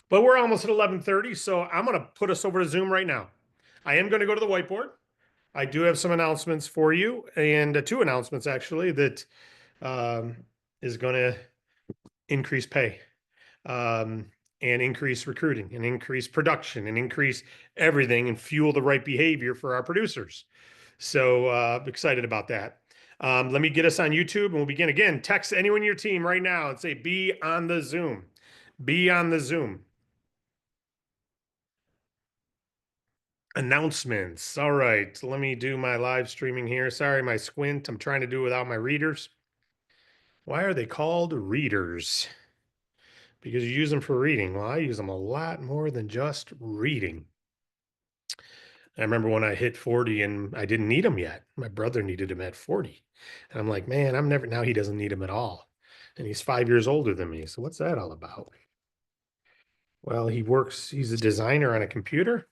But we're almost at 11:30, so I'm going to put us over to Zoom right now. I am going to go to the whiteboard. I do have some announcements for you, and two announcements actually that um, is going to increase pay, um, and increase recruiting, and increase production, and increase everything, and fuel the right behavior for our producers. So excited about that. Let me get us on YouTube, and we'll begin again. Text anyone in your team right now and say, "Be on the Zoom. Be on the Zoom." Announcements. All right, let me do my live streaming here. Sorry, my squint. I'm trying to do it without my readers. Why are they called readers? Because you use them for reading. Well, I use them a lot more than just reading. I remember when I hit 40 and I didn't need them yet. My brother needed them at 40. And I'm like, man, now he doesn't need them at all. And he's 5 years older than me. So what's that all about? Well, he's a designer on a computer.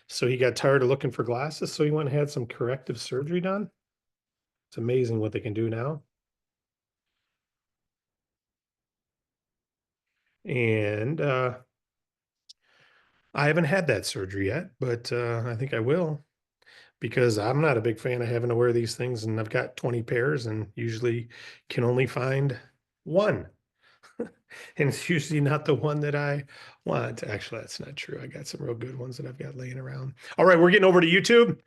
So he got tired of looking for glasses. So he went and had some corrective surgery done. It's amazing what they can do now. And I haven't had that surgery yet, but I think I will because I'm not a big fan of having to wear these things. And I've got 20 pairs and usually can only find one. And it's usually not the one that I want. Actually, that's not true. I got some real good ones that I've got laying around. All right, we're getting over to YouTube.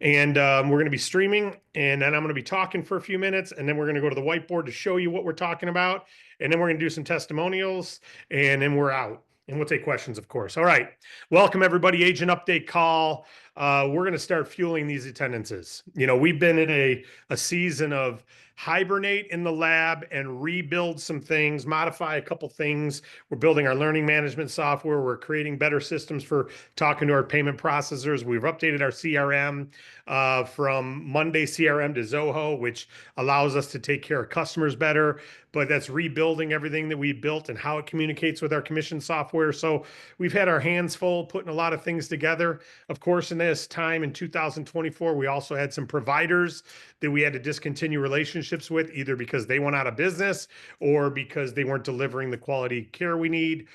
And we're going to be streaming, and then I'm going to be talking for a few minutes, and then we're going to go to the whiteboard to show you what we're talking about, and then we're going to do some testimonials, and then we're out. And we'll take questions, of course. All right. Welcome, everybody. Agent update call. We're going to start fueling these attendances. You know, we've been in a season of hibernate in the lab and rebuild some things, modify a couple things. We're building our learning management software. We're creating better systems for talking to our payment processors. We've updated our CRM from Monday CRM to Zoho, which allows us to take care of customers better. But that's rebuilding everything that we built and how it communicates with our commission software. So we've had our hands full putting a lot of things together. Of course, in this time in 2024, we also had some providers that we had to discontinue relationships with, either because they went out of business or because they weren't delivering the quality care we need.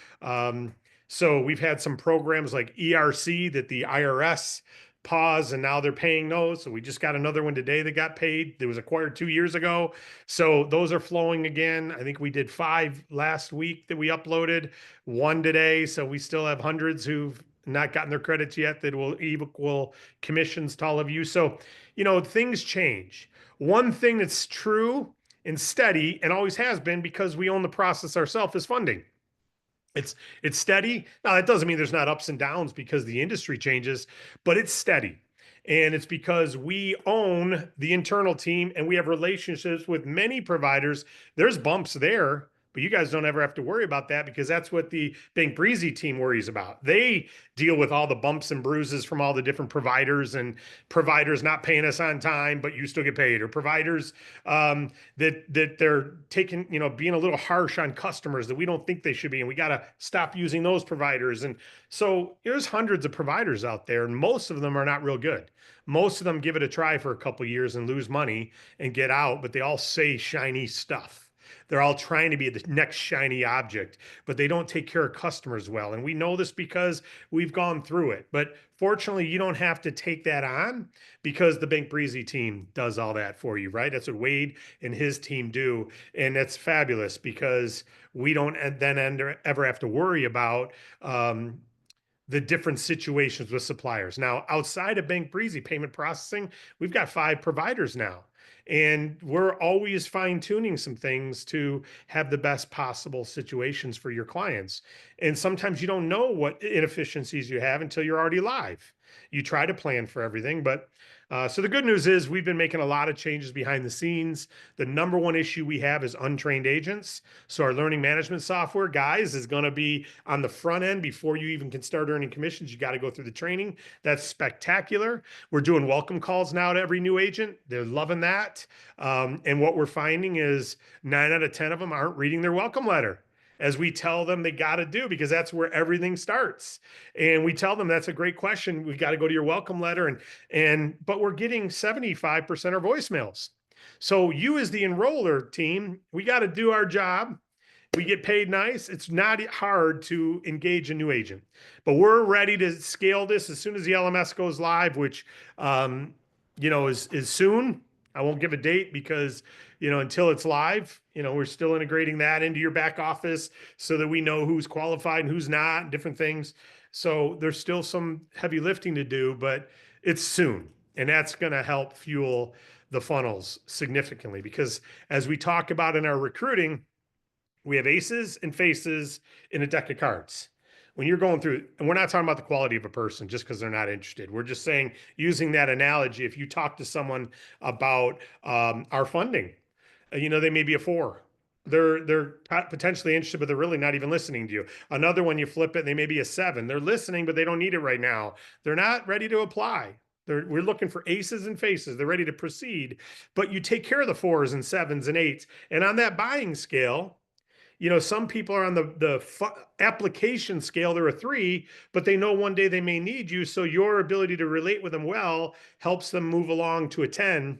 So we've had some programs like ERC that the IRS paused, and now they're paying those. So we just got another one today that got paid. That was acquired 2 years ago. So those are flowing again. I think we did 5 last week that we uploaded, 1 today. So we still have hundreds who've not gotten their credits yet that will equal commissions to all of you. So, you know, things change. One thing that's true and steady and always has been, because we own the process ourselves, is funding. It's steady. Now, that doesn't mean there's not ups and downs because the industry changes, but it's steady. And it's because we own the internal team and we have relationships with many providers. There's bumps there, but you guys don't ever have to worry about that because that's what the Bank Breezy team worries about. They deal with all the bumps and bruises from all the different providers, and providers not paying us on time, but you still get paid, or providers that they're taking, you know, being a little harsh on customers that we don't think they should be, and we got to stop using those providers. And so there's hundreds of providers out there, and most of them are not real good. Most of them give it a try for a couple of years and lose money and get out, but they all say shiny stuff. They're all trying to be the next shiny object, but they don't take care of customers well. And we know this because we've gone through it. But fortunately, you don't have to take that on because the Bank Breezy team does all that for you, right? That's what Wade and his team do. And that's fabulous because we don't then ever have to worry about the different situations with suppliers. Now, outside of Bank Breezy payment processing, we've got 5 providers now. And we're always fine tuning some things to have the best possible situations for your clients. And sometimes you don't know what inefficiencies you have until you're already live. You try to plan for everything, but so the good news is we've been making a lot of changes behind the scenes. The number one issue we have is untrained agents. So our learning management software, guys, is going to be on the front end before you even can start earning commissions. You got to go through the training. That's spectacular. We're doing welcome calls now to every new agent. They're loving that. And what we're finding is 9 out of 10 of them aren't reading their welcome letter, as we tell them they got to do, because that's where everything starts. And we tell them that's a great question. We got to go to your welcome letter. But we're getting 75% are voicemails. So you, as the enroller team, we got to do our job we get paid nice. It's not hard to engage a new agent, but we're ready to scale this as soon as the LMS goes live, which, um, is soon. I won't give a date because, until it's live, we're still integrating that into your back office so that we know who's qualified and who's not, and different things. So there's still some heavy lifting to do, but it's soon. And that's going to help fuel the funnels significantly because as we talk about in our recruiting, we have aces and faces in a deck of cards. When you're going through, and we're not talking about the quality of a person just because they're not interested. We're just saying, using that analogy, if you talk to someone about our funding, they may be a four. They're potentially interested, but they're really not even listening to you. Another one, you flip it, they may be a seven. They're listening, but they don't need it right now. They're not ready to apply. We're looking for aces and faces. They're ready to proceed, but you take care of the fours and sevens and eights. And on that buying scale, some people are on the application scale, they're a three, but they know one day they may need you. So your ability to relate with them well helps them move along to a 10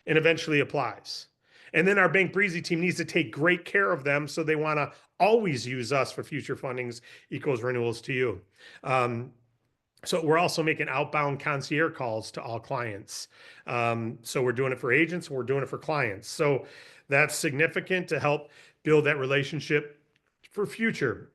and eventually applies. And then our Bank Breezy team needs to take great care of them. So they want to always use us for future fundings equals renewals to you. So we're also making outbound concierge calls to all clients. So we're doing it for agents and we're doing it for clients. So that's significant to help build that relationship for future.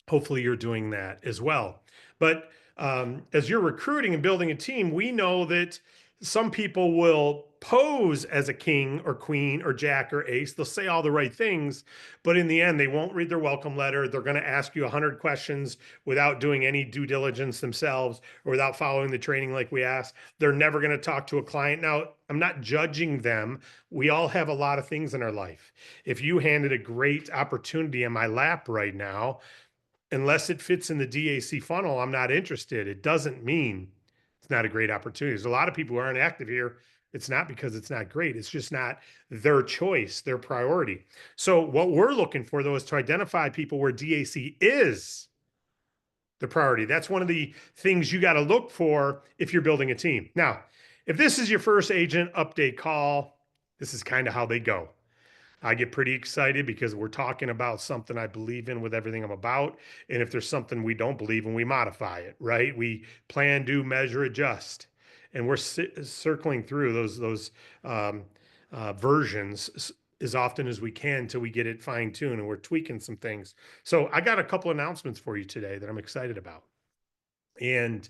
Hopefully you're doing that as well. But as you're recruiting and building a team, we know that some people will pose as a king or queen or jack or ace. They'll say all the right things, but in the end, they won't read their welcome letter. They're going to ask you 100 questions without doing any due diligence themselves or without following the training like we asked. They're never going to talk to a client. Now, I'm not judging them. We all have a lot of things in our life. If you handed a great opportunity in my lap right now, unless it fits in the DAC funnel, I'm not interested. It doesn't mean it's not a great opportunity. There's a lot of people who aren't active here. It's not because it's not great. It's just not their choice, their priority. So what we're looking for, though, is to identify people where DAC is the priority. That's one of the things you got to look for if you're building a team. Now, if this is your first agent update call, this is kind of how they go. I get pretty excited because we're talking about something I believe in with everything I'm about. And if there's something we don't believe in, we modify it, right? We plan, do, measure, adjust. And we're circling through those versions as often as we can till we get it fine tuned and we're tweaking some things. So I got a couple announcements for you today that I'm excited about. And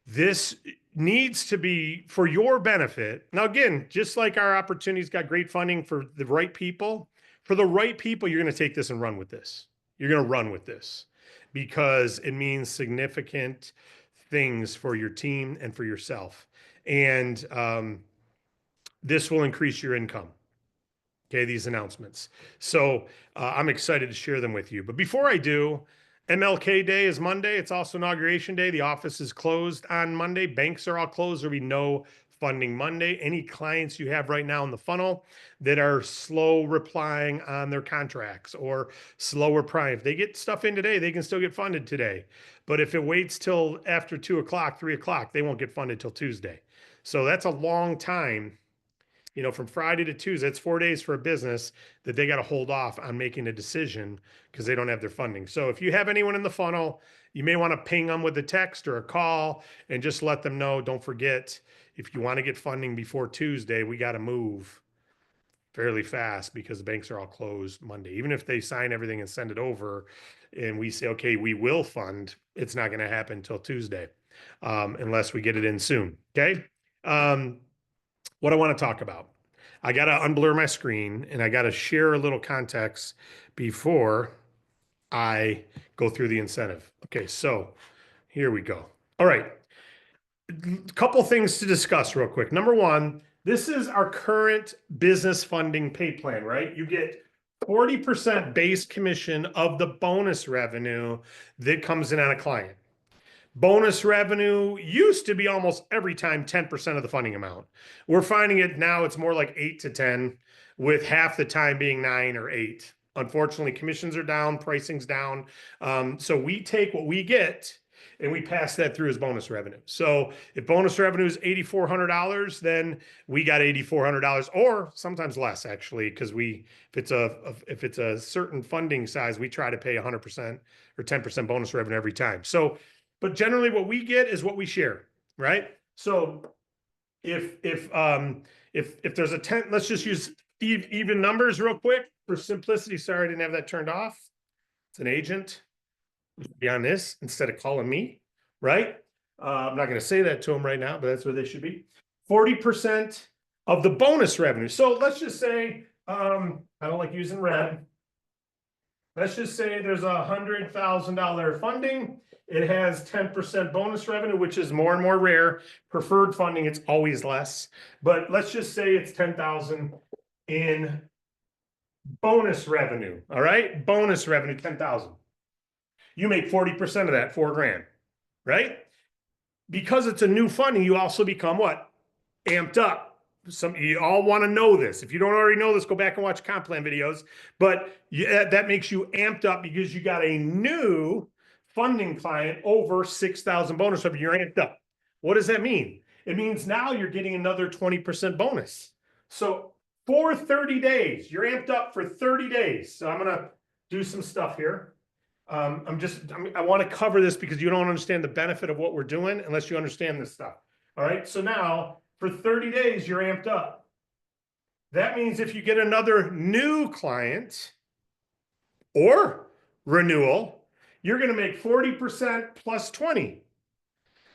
this needs to be for your benefit. Now, again, just like our opportunities got great funding for the right people, you're going to take this and run with this. You're going to run with this because it means significant things for your team and for yourself. And this will increase your income. Okay, these announcements. So I'm excited to share them with you. But before I do, MLK Day is Monday. It's also Inauguration Day. The office is closed on Monday. Banks are all closed. There'll be no funding Monday. Any clients you have right now in the funnel that are slow replying on their contracts or slow replying, if they get stuff in today, they can still get funded today. But if it waits till after 2 o'clock, 3 o'clock, they won't get funded till Tuesday. So that's a long time. From Friday to Tuesday, it's 4 days for a business that they got to hold off on making a decision because they don't have their funding. So if you have anyone in the funnel, you may want to ping them with a text or a call and just let them know. Don't forget, if you want to get funding before Tuesday, we got to move fairly fast because the banks are all closed Monday. Even if they sign everything and send it over and we say, okay, we will fund, it's not going to happen until Tuesday unless we get it in soon. Okay. What I want to talk about. I got to unblur my screen and I got to share a little context before I go through the incentive. Okay, so here we go. All right, a couple things to discuss real quick. Number one, this is our current business funding pay plan, right? You get 40% base commission of the bonus revenue that comes in on a client. Bonus revenue used to be almost every time 10% of the funding amount. We're finding it now it's more like 8 to 10, with half the time being 9 or 8. Unfortunately, commissions are down, pricing's down. So we take what we get and we pass that through as bonus revenue. So if bonus revenue is $8,400, then we got $8,400, or sometimes less actually, because if it's a certain funding size, we try to pay 100% or 10% bonus revenue every time. So, but generally what we get is what we share, right? So if there's a 10, let's just use even numbers real quick for simplicity. Sorry, I didn't have that turned off. It's an agent. Be on this instead of calling me, right? I'm not going to say that to them right now, but that's where they should be. 40% of the bonus revenue. So let's just say, I don't like using red. Let's just say there's $100,000 funding. It has 10% bonus revenue, which is more and more rare. Preferred funding, it's always less. But let's just say it's 10,000 in bonus revenue. All right, bonus revenue, 10,000. You make 40% of that, $4,000, right? Because it's a new funding, you also become what? Amped up. You all want to know this. If you don't already know this, go back and watch comp plan videos. But that makes you amped up because you got a new funding client over 6,000 bonus revenue. You're amped up. What does that mean? It means now you're getting another 20% bonus. So for 30 days, you're amped up for 30 days. So I'm going to do some stuff here. I want to cover this because you don't understand the benefit of what we're doing unless you understand this stuff. All right. So now for 30 days, you're amped up. That means if you get another new client or renewal, you're going to make 40% plus 20.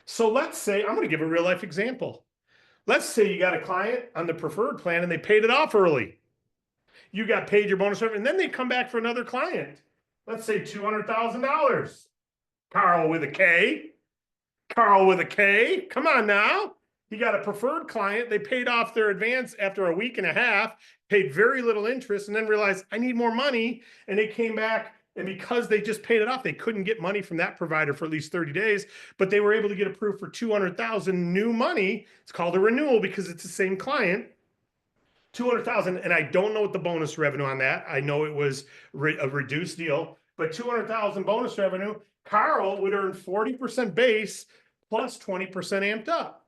So let's say, I'm going to give a real life example. Let's say you got a client on the preferred plan and they paid it off early. You got paid your bonus revenue, and then they come back for another client. Let's say $200,000. Carl with a K. Carl with a K. Come on now. He got a preferred client. They paid off their advance after a week and a half, paid very little interest, and then realized, I need more money. And they came back, and because they just paid it off, they couldn't get money from that provider for at least 30 days, but they were able to get approved for $200,000 new money. It's called a renewal because it's the same client. 200,000, and I don't know what the bonus revenue on that. I know it was a reduced deal, but 200,000 bonus revenue. Carl would earn 40% base plus 20% amped up.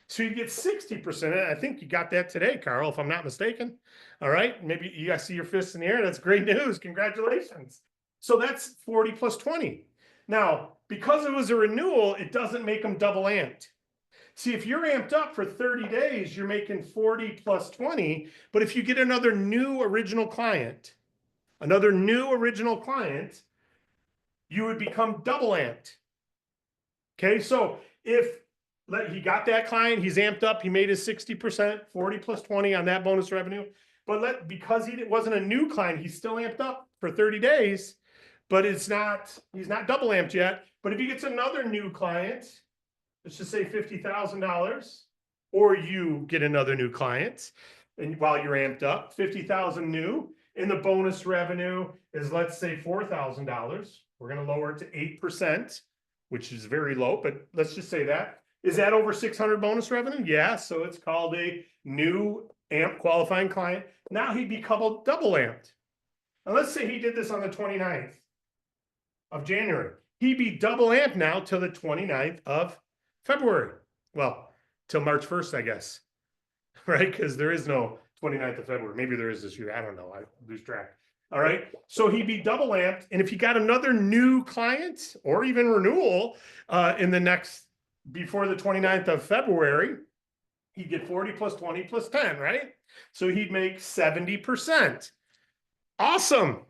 So you get 60%. I think you got that today, Carl, if I'm not mistaken. All right. Maybe you guys see your fists in the air. That's great news. Congratulations. So that's 40 plus 20. Now, because it was a renewal, it doesn't make them double amped. See, if you're amped up for 30 days, you're making 40 plus 20. But if you get another new original client, you would become double amped. Okay, so if he got that client, he's amped up, he made his 60%, 40 plus 20 on that bonus revenue. But because he wasn't a new client, he's still amped up for 30 days, but he's not double amped yet. But if he gets another new client, let's just say $50,000, or you get another new client, and while you're amped up, 50,000 new, and the bonus revenue is, let's say, $4,000. We're going to lower it to 8%, which is very low, but let's just say that. Is that over 600 bonus revenue? Yeah, so it's called a new amp qualifying client. Now he'd be double amped. And let's say he did this on the 29th of January. He'd be double amped now till the 29th of February. Well, till March 1st, I guess, right? Because there is no 29th of February. Maybe there is this year. I don't know. I lose track. All right. So he'd be double amped. And if you got another new client or even renewal before the 29th of February, he'd get 40 plus 20 plus 10, right? So he'd make 70%. Awesome.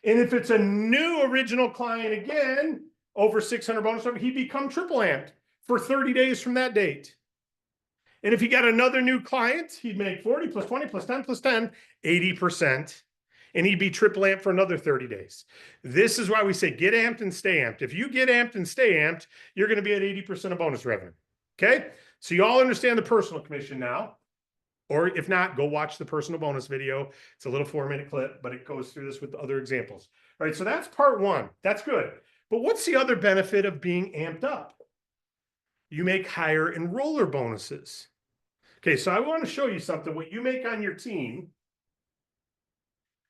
And if it's a new original client again, over 600 bonus, he'd become triple amped for 30 days from that date. And if he got another new client, he'd make 40 plus 20 plus 10 plus 10, 80%. And he'd be triple amped for another 30 days. This is why we say get amped and stay amped. If you get amped and stay amped, you're going to be at 80% of bonus revenue. Okay? So you all understand the personal commission now. Or if not, go watch the personal bonus video. It's a little 4-minute clip, but it goes through this with other examples. All right, so that's part one. That's good. But what's the other benefit of being amped up? You make higher enroller bonuses. Okay, so I want to show you something. What you make on your team,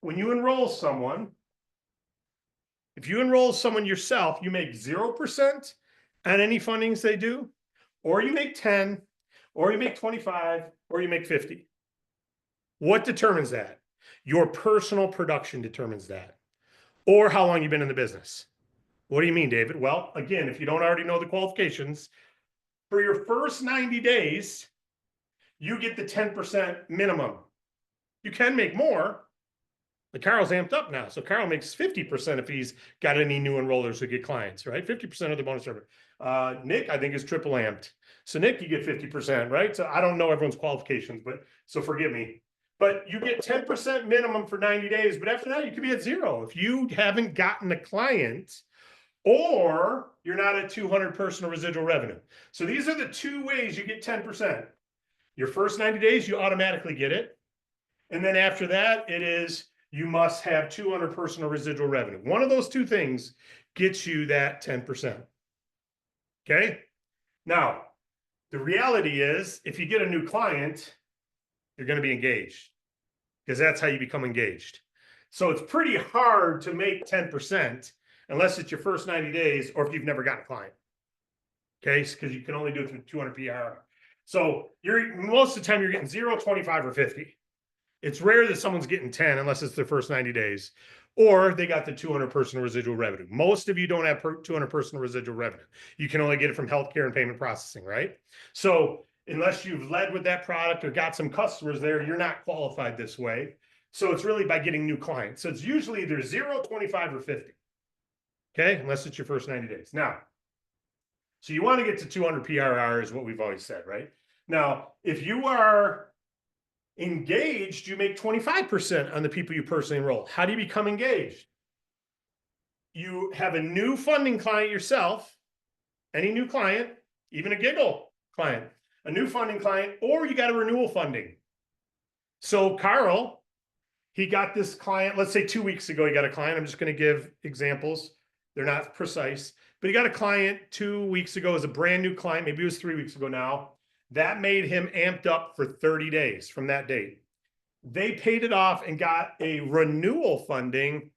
when you enroll someone, if you enroll someone yourself, you make 0%, on any fundings they do, or you make 10, or you make 25, or you make 50. What determines that? Your personal production determines that, or how long you've been in the business. What do you mean, David? Well, again, if you don't already know the qualifications, for your first 90 days, you get the 10% minimum. You can make more. But Carl's amped up now. So Carl makes 50% if he's got any new enrollers who get clients, right? 50% of the bonus revenue. Nick, I think, is triple amped. So Nick, you get 50%, right? So I don't know everyone's qualifications, but so forgive me. But you get 10% minimum for 90 days. But after that, you could be at zero. If you haven't gotten a client or you're not at 200 personal residual revenue. So these are the two ways you get 10%. Your first 90 days, you automatically get it. And then after that, it is you must have 200 personal residual revenue. One of those two things gets you that 10%. Okay. Now, the reality is if you get a new client, you're going to be engaged because that's how you become engaged. So it's pretty hard to make 10% unless it's your first 90 days or if you've never got a client. Okay. Because you can only do it through 200 PR. So most of the time you're getting 0, 25, or 50. It's rare that someone's getting 10 unless it's their first 90 days or they got the 200 personal residual revenue. Most of you don't have 200 personal residual revenue. You can only get it from healthcare and payment processing, right? So unless you've led with that product or got some customers there, you're not qualified this way. So it's really by getting new clients. So it's usually either 0, 25, or 50. Okay, unless it's your first 90 days. Now, so you want to get to 200 PRR is what we've always said, right? Now, if you are engaged, you make 25% on the people you personally enroll. How do you become engaged? You have a new funding client yourself, any new client, even a giggle client, a new funding client, or you got a renewal funding. So Carl, he got this client, let's say 2 weeks ago, he got a client. I'm just going to give examples. They're not precise, but he got a client 2 weeks ago as a brand new client. Maybe it was 3 weeks ago now. That made him amped up for 30 days from that date. They paid it off and got a renewal funding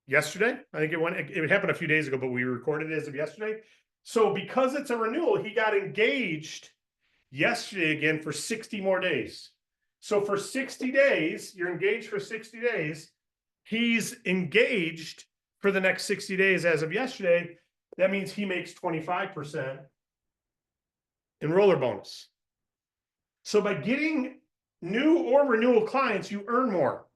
yesterday. I think it happened a few days ago, but we recorded it as of yesterday. So because it's a renewal, he got engaged yesterday again for 60 more days. So for 60 days, you're engaged for 60 days. He's engaged for the next 60 days as of yesterday. That means he makes 25% enroller bonus. So by getting new or renewal clients, you earn more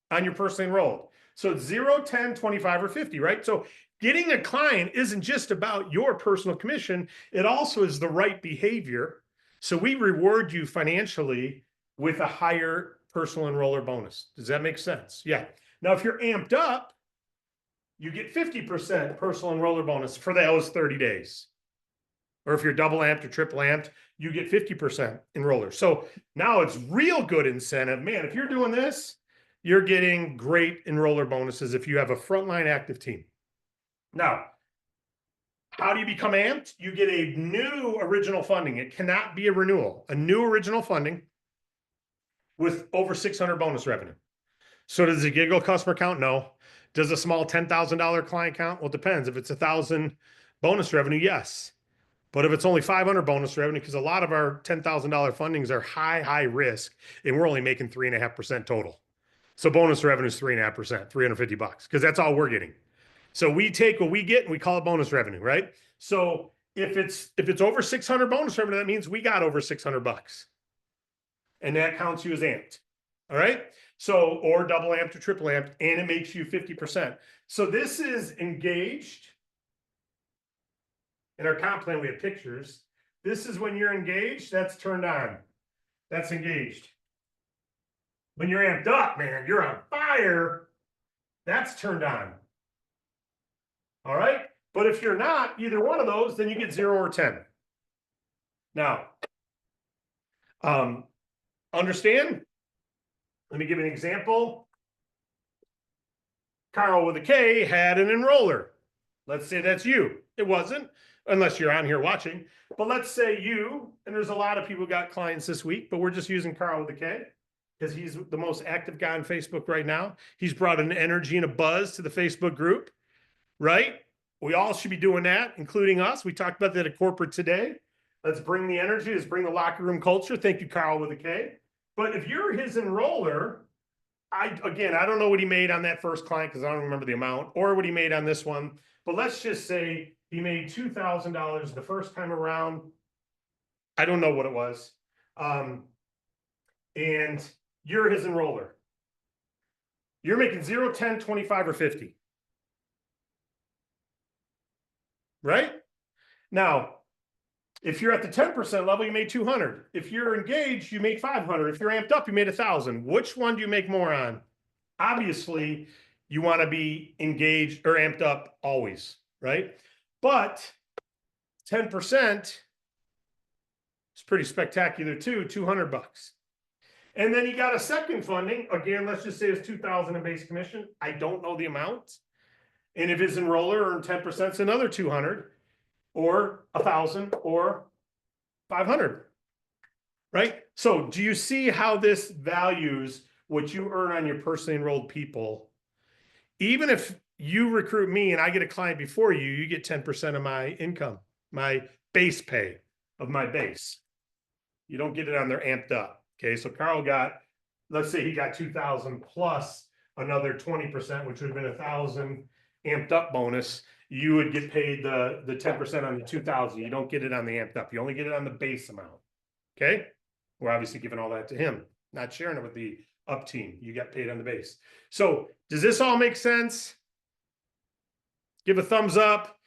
on your personally enrolled. So it's 0, 10, 25, or 50, right? So getting a client isn't just about your personal commission. It also is the right behavior. So we reward you financially with a higher personal enroller bonus. Does that make sense? Yeah. Now, if you're amped up, you get 50% personal enroller bonus for those 30 days. Or if you're double amped or triple amped, you get 50% enroller. So now it's real good incentive. Man, if you're doing this, you're getting great enroller bonuses if you have a frontline active team. Now, how do you become amped? You get a new original funding. It cannot be a renewal. A new original funding with over 600 bonus revenue. So does a giggle customer count? No. Does a small $10,000 client count? Well, it depends. If it's 1,000 bonus revenue, yes. But if it's only 500 bonus revenue, because a lot of our $10,000 fundings are high risk, and we're only making 3.5% total. So bonus revenue is 3.5%, $350, because that's all we're getting. So we take what we get and we call it bonus revenue, right? So if it's over 600 bonus revenue, that means we got over $600, and that counts you as amped. All right. So or double amped or triple amped, and it makes you 50%. So this is engaged. In our comp plan, we have pictures. This is when you're engaged, that's turned on. That's engaged. When you're amped up, man, you're on fire, that's turned on. All right? But if you're not either one of those, then you get 0 or 10. Now, understand? Let me give an example. Carl with a K had an enroller. Let's say that's you. It wasn't, unless you're on here watching. But let's say you, and there's a lot of people who got clients this week, but we're just using Carl with a K because he's the most active guy on Facebook right now. He's brought an energy and a buzz to the Facebook group, right? We all should be doing that, including us. We talked about that at corporate today. Let's bring the energy. Let's bring the locker room culture. Thank you, Carl, with a K. But if you're his enroller, I don't know what he made on that first client because I don't remember the amount, or what he made on this one. But let's just say he made $2,000 the first time around. I don't know what it was. And you're his enroller. You're making 0, 10, 25, or 50. Right? Now, if you're at the 10% level, you made 200. If you're engaged, you made 500. If you're amped up, you made 1,000. Which one do you make more on? Obviously, you want to be engaged or amped up always, right? But 10% is pretty spectacular too, 200 bucks. And then you got a second funding. Again, let's just say it's 2,000 in base commission. I don't know the amount. And if his enroller earned 10%, it's another 200 or 1,000 or 500, right? So do you see how this values what you earn on your personally enrolled people? Even if you recruit me and I get a client before you, you get 10% of my income, my base pay of my base. You don't get it on their amped up. Okay, so Carl got, let's say he got 2,000 plus another 20%, which would have been 1,000 amped up bonus. You would get paid the 10% on the 2,000. You don't get it on the amped up. You only get it on the base amount. Okay, we're obviously giving all that to him, not sharing it with the up team. You got paid on the base. So does this all make sense? Give a thumbs up.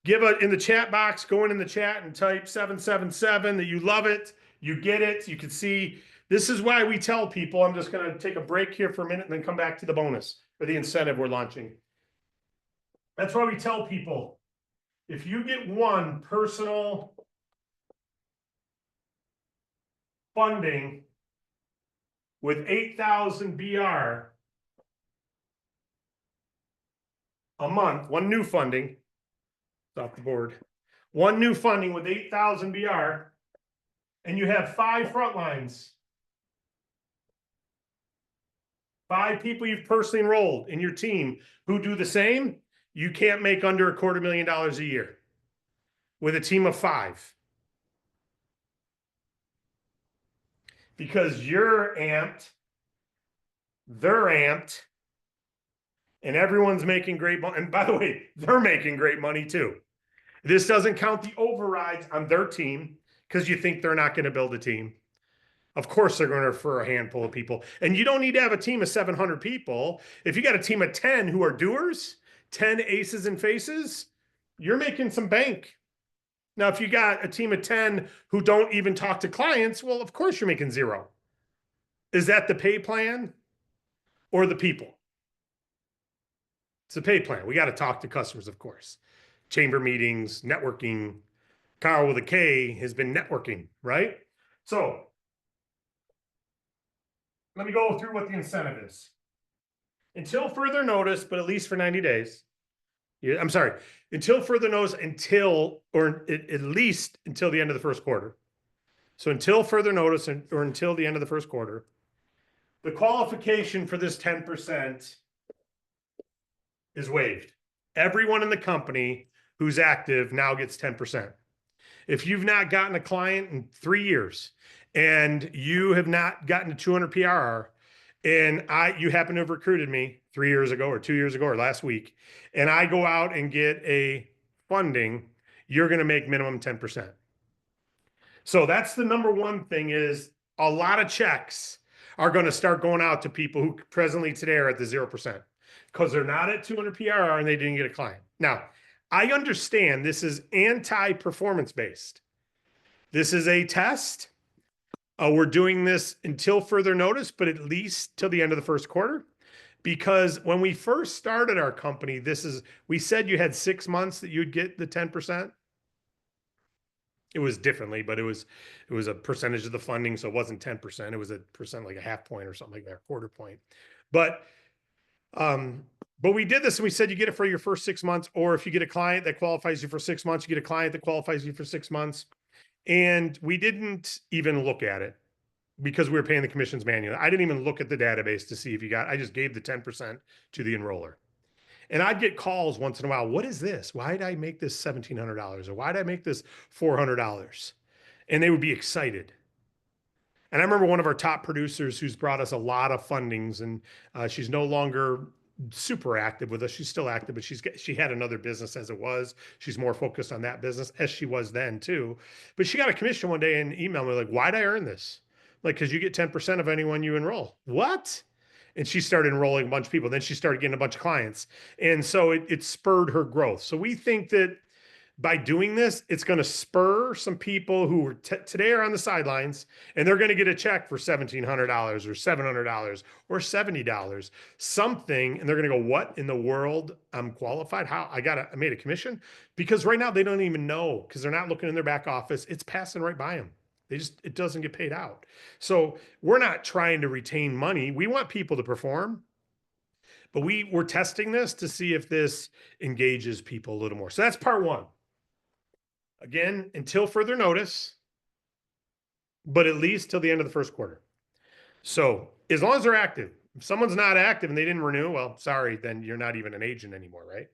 Give it in the chat box. Go in the chat and type 777 that you love it. You get it. You can see this is why we tell people. I'm just going to take a break here for a minute and then come back to the bonus or the incentive we're launching. That's why we tell people, if you get one personal funding with 8,000 BR a month, one new funding, off the board, one new funding with 8,000 BR, and you have 5 front lines, 5 people you've personally enrolled in your team who do the same, you can't make under $250,000 a year with a team of 5. Because you're amped, they're amped, and everyone's making great money. And by the way, they're making great money too. This doesn't count the overrides on their team because you think they're not going to build a team. Of course, they're going to refer a handful of people. And you don't need to have a team of 700 people. If you got a team of 10 who are doers, 10 aces and faces, you're making some bank. Now, if you got a team of 10 who don't even talk to clients, well, of course you're making 0. Is that the pay plan or the people? It's the pay plan. We got to talk to customers, of course. Chamber meetings, networking. Carl with a K has been networking, right? So let me go through what the incentive is. Until further notice, but at least for 90 days. I'm sorry, until further notice, or at least until the end of the first quarter. So until further notice or until the end of the first quarter, the qualification for this 10% is waived. Everyone in the company who's active now gets 10%. If you've not gotten a client in 3 years and you have not gotten to 200 PRR, and you happen to have recruited me 3 years ago or 2 years ago or last week, and I go out and get a funding, you're going to make minimum 10%. So that's the number one thing, is a lot of checks are going to start going out to people who presently today are at the 0% because they're not at 200 PRR and they didn't get a client. Now, I understand this is anti-performance based. This is a test. We're doing this until further notice, but at least till the end of the first quarter. Because when we first started our company, we said you had 6 months that you'd get the 10%. It was differently, but it was a percentage of the funding, so it wasn't 10%. It was a percent, like a half point or something like that, quarter point. But we did this and we said you get it for your first 6 months, or if you get a client that qualifies you for 6 months, you get a client that qualifies you for 6 months. And we didn't even look at it because we were paying the commissions manually. I didn't even look at the database to see if you got, I just gave the 10% to the enroller. And I'd get calls once in a while. What is this? Why did I make this $1,700? Or why did I make this $400? And they would be excited. And I remember one of our top producers who's brought us a lot of fundings, and she's no longer super active with us. She's still active, but she had another business as it was. She's more focused on that business as she was then too. But she got a commission one day and emailed me like, "Why'd I earn this?" Like, because you get 10% of anyone you enroll. What? And she started enrolling a bunch of people. Then she started getting a bunch of clients, and so it spurred her growth. So we think that by doing this, it's going to spur some people who are today are on the sidelines, and they're going to get a check for $1,700 or $700 or $70, something. And they're going to go, what in the world? I'm qualified. How I made a commission, because right now they don't even know, because they're not looking in their back office. It's passing right by them. It doesn't get paid out. So we're not trying to retain money. We want people to perform, but we're testing this to see if this engages people a little more. So that's part one. Again, until further notice, but at least till the end of the first quarter. So as long as they're active, if someone's not active and they didn't renew, well, sorry, then you're not even an agent anymore, right?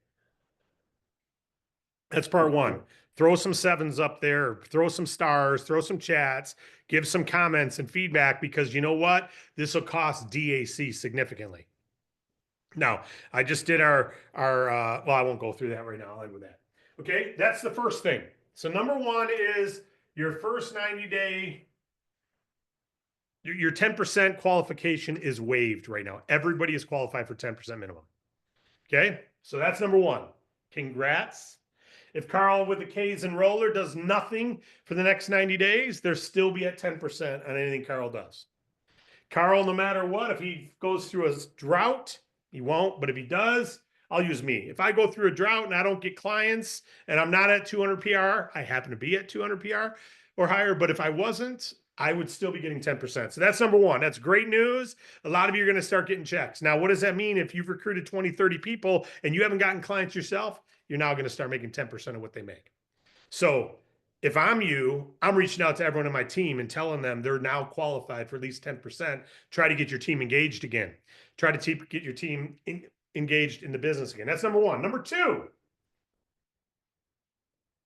That's part one. Throw some sevens up there, throw some stars, throw some chats, give some comments and feedback, because you know what? This will cost DAC significantly. Now, I just did our well, I won't go through that right now. I'll end with that. Okay, that's the first thing. So number one is your first 90-day, your 10% qualification is waived right now. Everybody is qualified for 10% minimum. Okay, so that's number one. Congrats. If Carl with the K's and roller does nothing for the next 90 days, they'll still be at 10% on anything Carl does. Carl, no matter what, if he goes through a drought, he won't, but if he does, I'll use me. If I go through a drought and I don't get clients and I'm not at 200 PR, I happen to be at 200 PR or higher, but if I wasn't, I would still be getting 10%. So that's number one. That's great news. A lot of you are going to start getting checks. Now, what does that mean? If you've recruited 20, 30 people and you haven't gotten clients yourself, you're now going to start making 10% of what they make. So if I'm you, I'm reaching out to everyone on my team and telling them they're now qualified for at least 10%. Try to get your team engaged again. Try to get your team engaged in the business again. That's number one. Number two,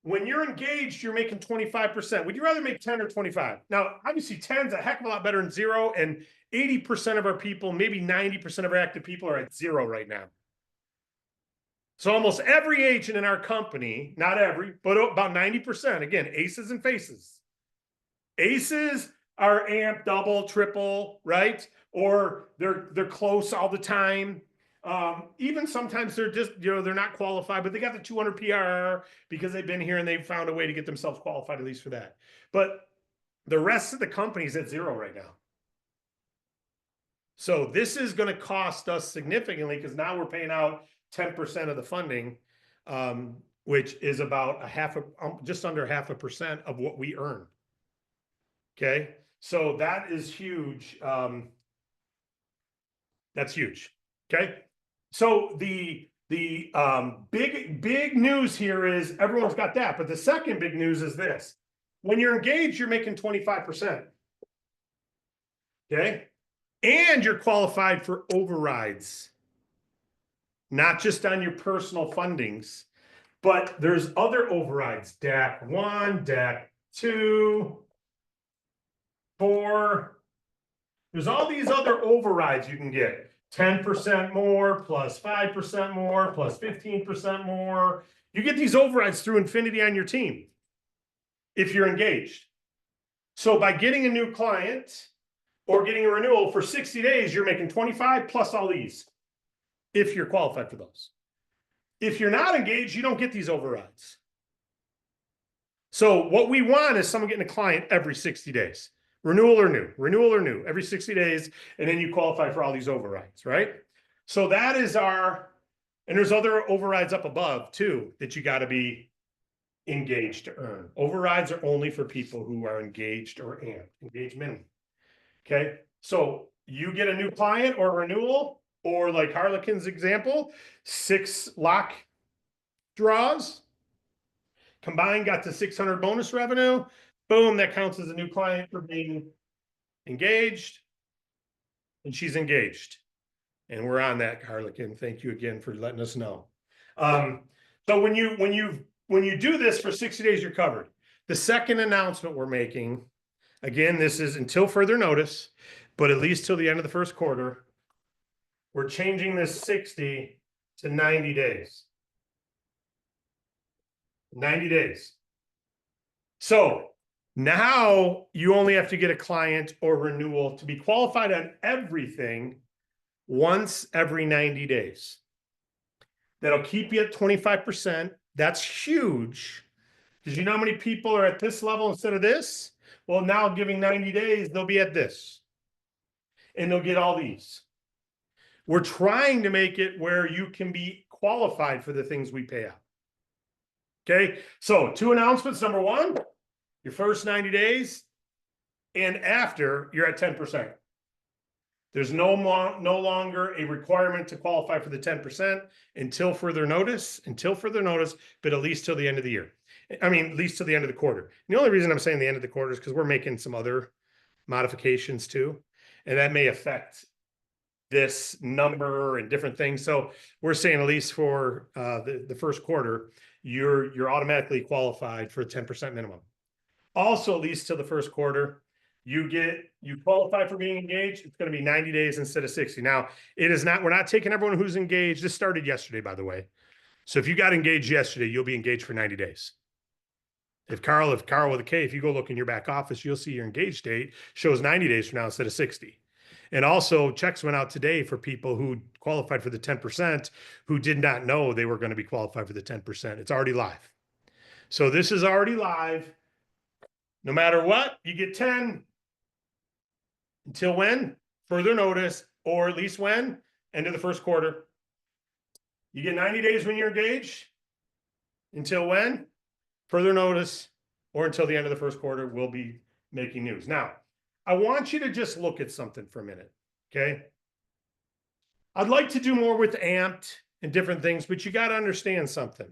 when you're engaged, you're making 25%. Would you rather make 10 or 25? Now, obviously 10 is a heck of a lot better than zero. And 80% of our people, maybe 90% of our active people are at zero right now. So almost every agent in our company, not every, but about 90%, again, aces and faces. Aces are amp, double, triple, right? Or they're close all the time. Even sometimes they're just, they're not qualified, but they got the 200 PR because they've been here and they've found a way to get themselves qualified, at least for that. But the rest of the company's at zero right now. So this is going to cost us significantly, because now we're paying out 10% of the funding, which is about just under 0.5% of what we earn. Okay, so that is huge. That's huge. Okay, so the big news here is everyone's got that, but the second big news is this: when you're engaged, you're making 25%. Okay, and you're qualified for overrides. Not just on your personal fundings, but there's other overrides. DAC 1, DAC 2, 4. There's all these other overrides you can get. 10% more, plus 5% more, plus 15% more. You get these overrides through infinity on your team if you're engaged. So by getting a new client or getting a renewal for 60 days, you're making 25 plus all these, if you're qualified for those. If you're not engaged, you don't get these overrides. So what we want is someone getting a client every 60 days. Renewal or new, every 60 days, and then you qualify for all these overrides, right? So that is and there's other overrides up above too that you got to be engaged to earn. Overrides are only for people who are engaged or engaged minimum. Okay, so you get a new client or renewal, or like Harlequin's example, 6 lock draws, combined got to 600 bonus revenue. Boom, that counts as a new client for being engaged, and she's engaged. And we're on that, Harlequin. Thank you again for letting us know. So when you do this for 60 days, you're covered. The second announcement we're making, again, this is until further notice, but at least till the end of the first quarter, we're changing this 60 to 90 days. 90 days. So now you only have to get a client or renewal to be qualified on everything once every 90 days. That'll keep you at 25%. That's huge. Because you know how many people are at this level instead of this? Well, now giving 90 days, they'll be at this. And they'll get all these. We're trying to make it where you can be qualified for the things we pay out. Okay, so 2 announcements. Number 1, your first 90 days and after, you're at 10%. There's no longer a requirement to qualify for the 10% until further notice, but at least till the end of the year. I mean, at least till the end of the quarter. And the only reason I'm saying the end of the quarter is because we're making some other modifications too, and that may affect this number and different things. So we're saying at least for the first quarter, you're automatically qualified for a 10% minimum. Also, at least till the first quarter, you qualify for being engaged. It's going to be 90 days instead of 60. Now, we're not taking everyone who's engaged. This started yesterday, by the way. So if you got engaged yesterday, you'll be engaged for 90 days. If Carl with a K, if you go look in your back office, you'll see your engaged date shows 90 days from now instead of 60. And also checks went out today for people who qualified for the 10% who did not know they were going to be qualified for the 10%. It's already live. So this is already live. No matter what, you get 10 until when? Further notice, or at least when? End of the first quarter. You get 90 days when you're engaged. Until when? Further notice, or until the end of the first quarter, we'll be making news. Now, I want you to just look at something for a minute, okay? I'd like to do more with Amped and different things, but you got to understand something.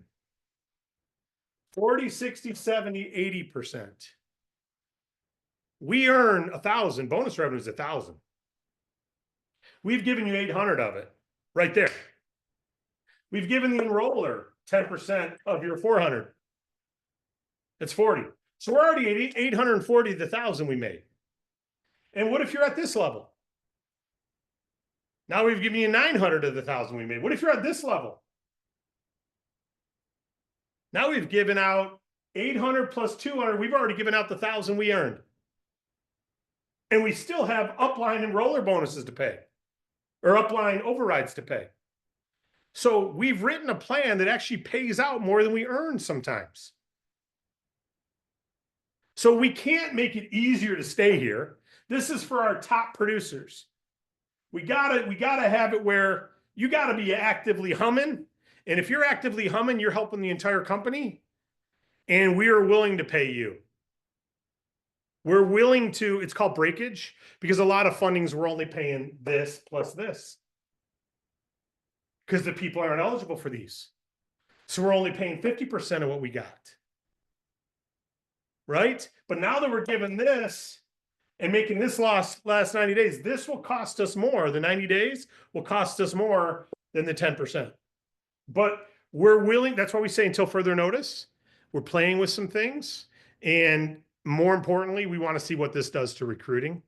40, 60, 70, 80%. We earn 1,000. Bonus revenue is 1,000. We've given you 800 of it right there. We've given the enroller 10% of your 400. That's 40. So we're already at 840 the 1,000 we made. And what if you're at this level? Now we've given you 900 of the 1,000 we made. What if you're at this level? Now we've given out 800 plus 200. We've already given out the 1,000 we earned. And we still have upline and roller bonuses to pay, or upline overrides to pay. So we've written a plan that actually pays out more than we earn sometimes. So we can't make it easier to stay here. This is for our top producers. We gotta have it where you gotta be actively humming. And if you're actively humming, you're helping the entire company. And we are willing to pay you. We're willing to, it's called breakage, because a lot of fundings we're only paying this plus this. Because the people aren't eligible for these. So we're only paying 50% of what we got. Right? But now that we're given this and making this last 90 days, this will cost us more. The 90 days will cost us more than the 10%. But we're willing, that's why we say until further notice. We're playing with some things. And more importantly, we want to see what this does to recruiting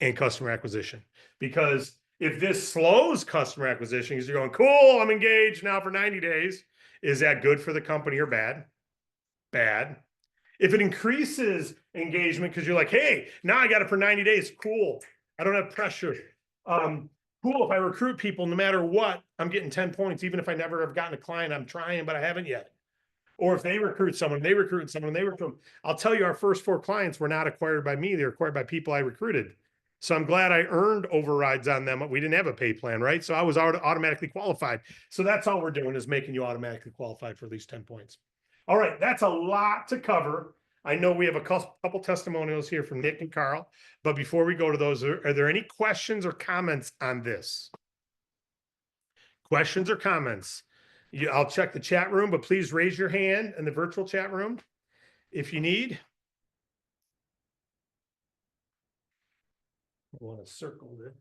and customer acquisition. Because if this slows customer acquisition, because you're going, cool, I'm engaged now for 90 days, is that good for the company or bad? Bad. If it increases engagement because you're like, hey, now I got it for 90 days, cool. I don't have pressure. Cool, if I recruit people, no matter what, I'm getting 10 points. Even if I never have gotten a client, I'm trying, but I haven't yet. Or if they recruit someone, I'll tell you, our first 4 clients were not acquired by me. They're acquired by people I recruited. So I'm glad I earned overrides on them. We didn't have a pay plan, right? So I was automatically qualified. So that's all we're doing is making you automatically qualified for at least 10 points. All right, that's a lot to cover. I know we have a couple testimonials here from Nick and Carl, but before we go to those, are there any questions or comments on this? Questions or comments? I'll check the chat room, but please raise your hand in the virtual chat room if you need. I want to circle this.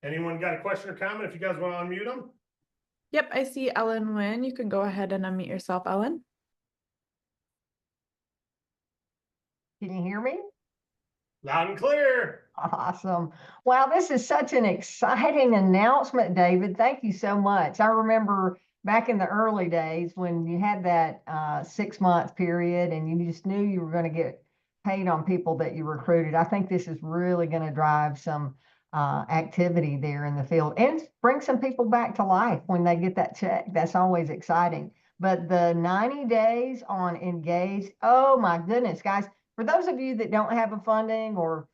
Anyone got a question or comment? If you guys want to unmute them. Yep, I see Ellen Nguyen. You can go ahead and unmute yourself, Ellen. Can you hear me? Loud and clear. Awesome. Wow, this is such an exciting announcement, David. Thank you so much. I remember back in the early days when you had that 6 month period and you just knew you were going to get paid on people that you recruited. I think this is really going to drive some activity there in the field and bring some people back to life when they get that check. That's always exciting. But the 90 days on Engage, oh my goodness, guys, for those of you that don't have a funding or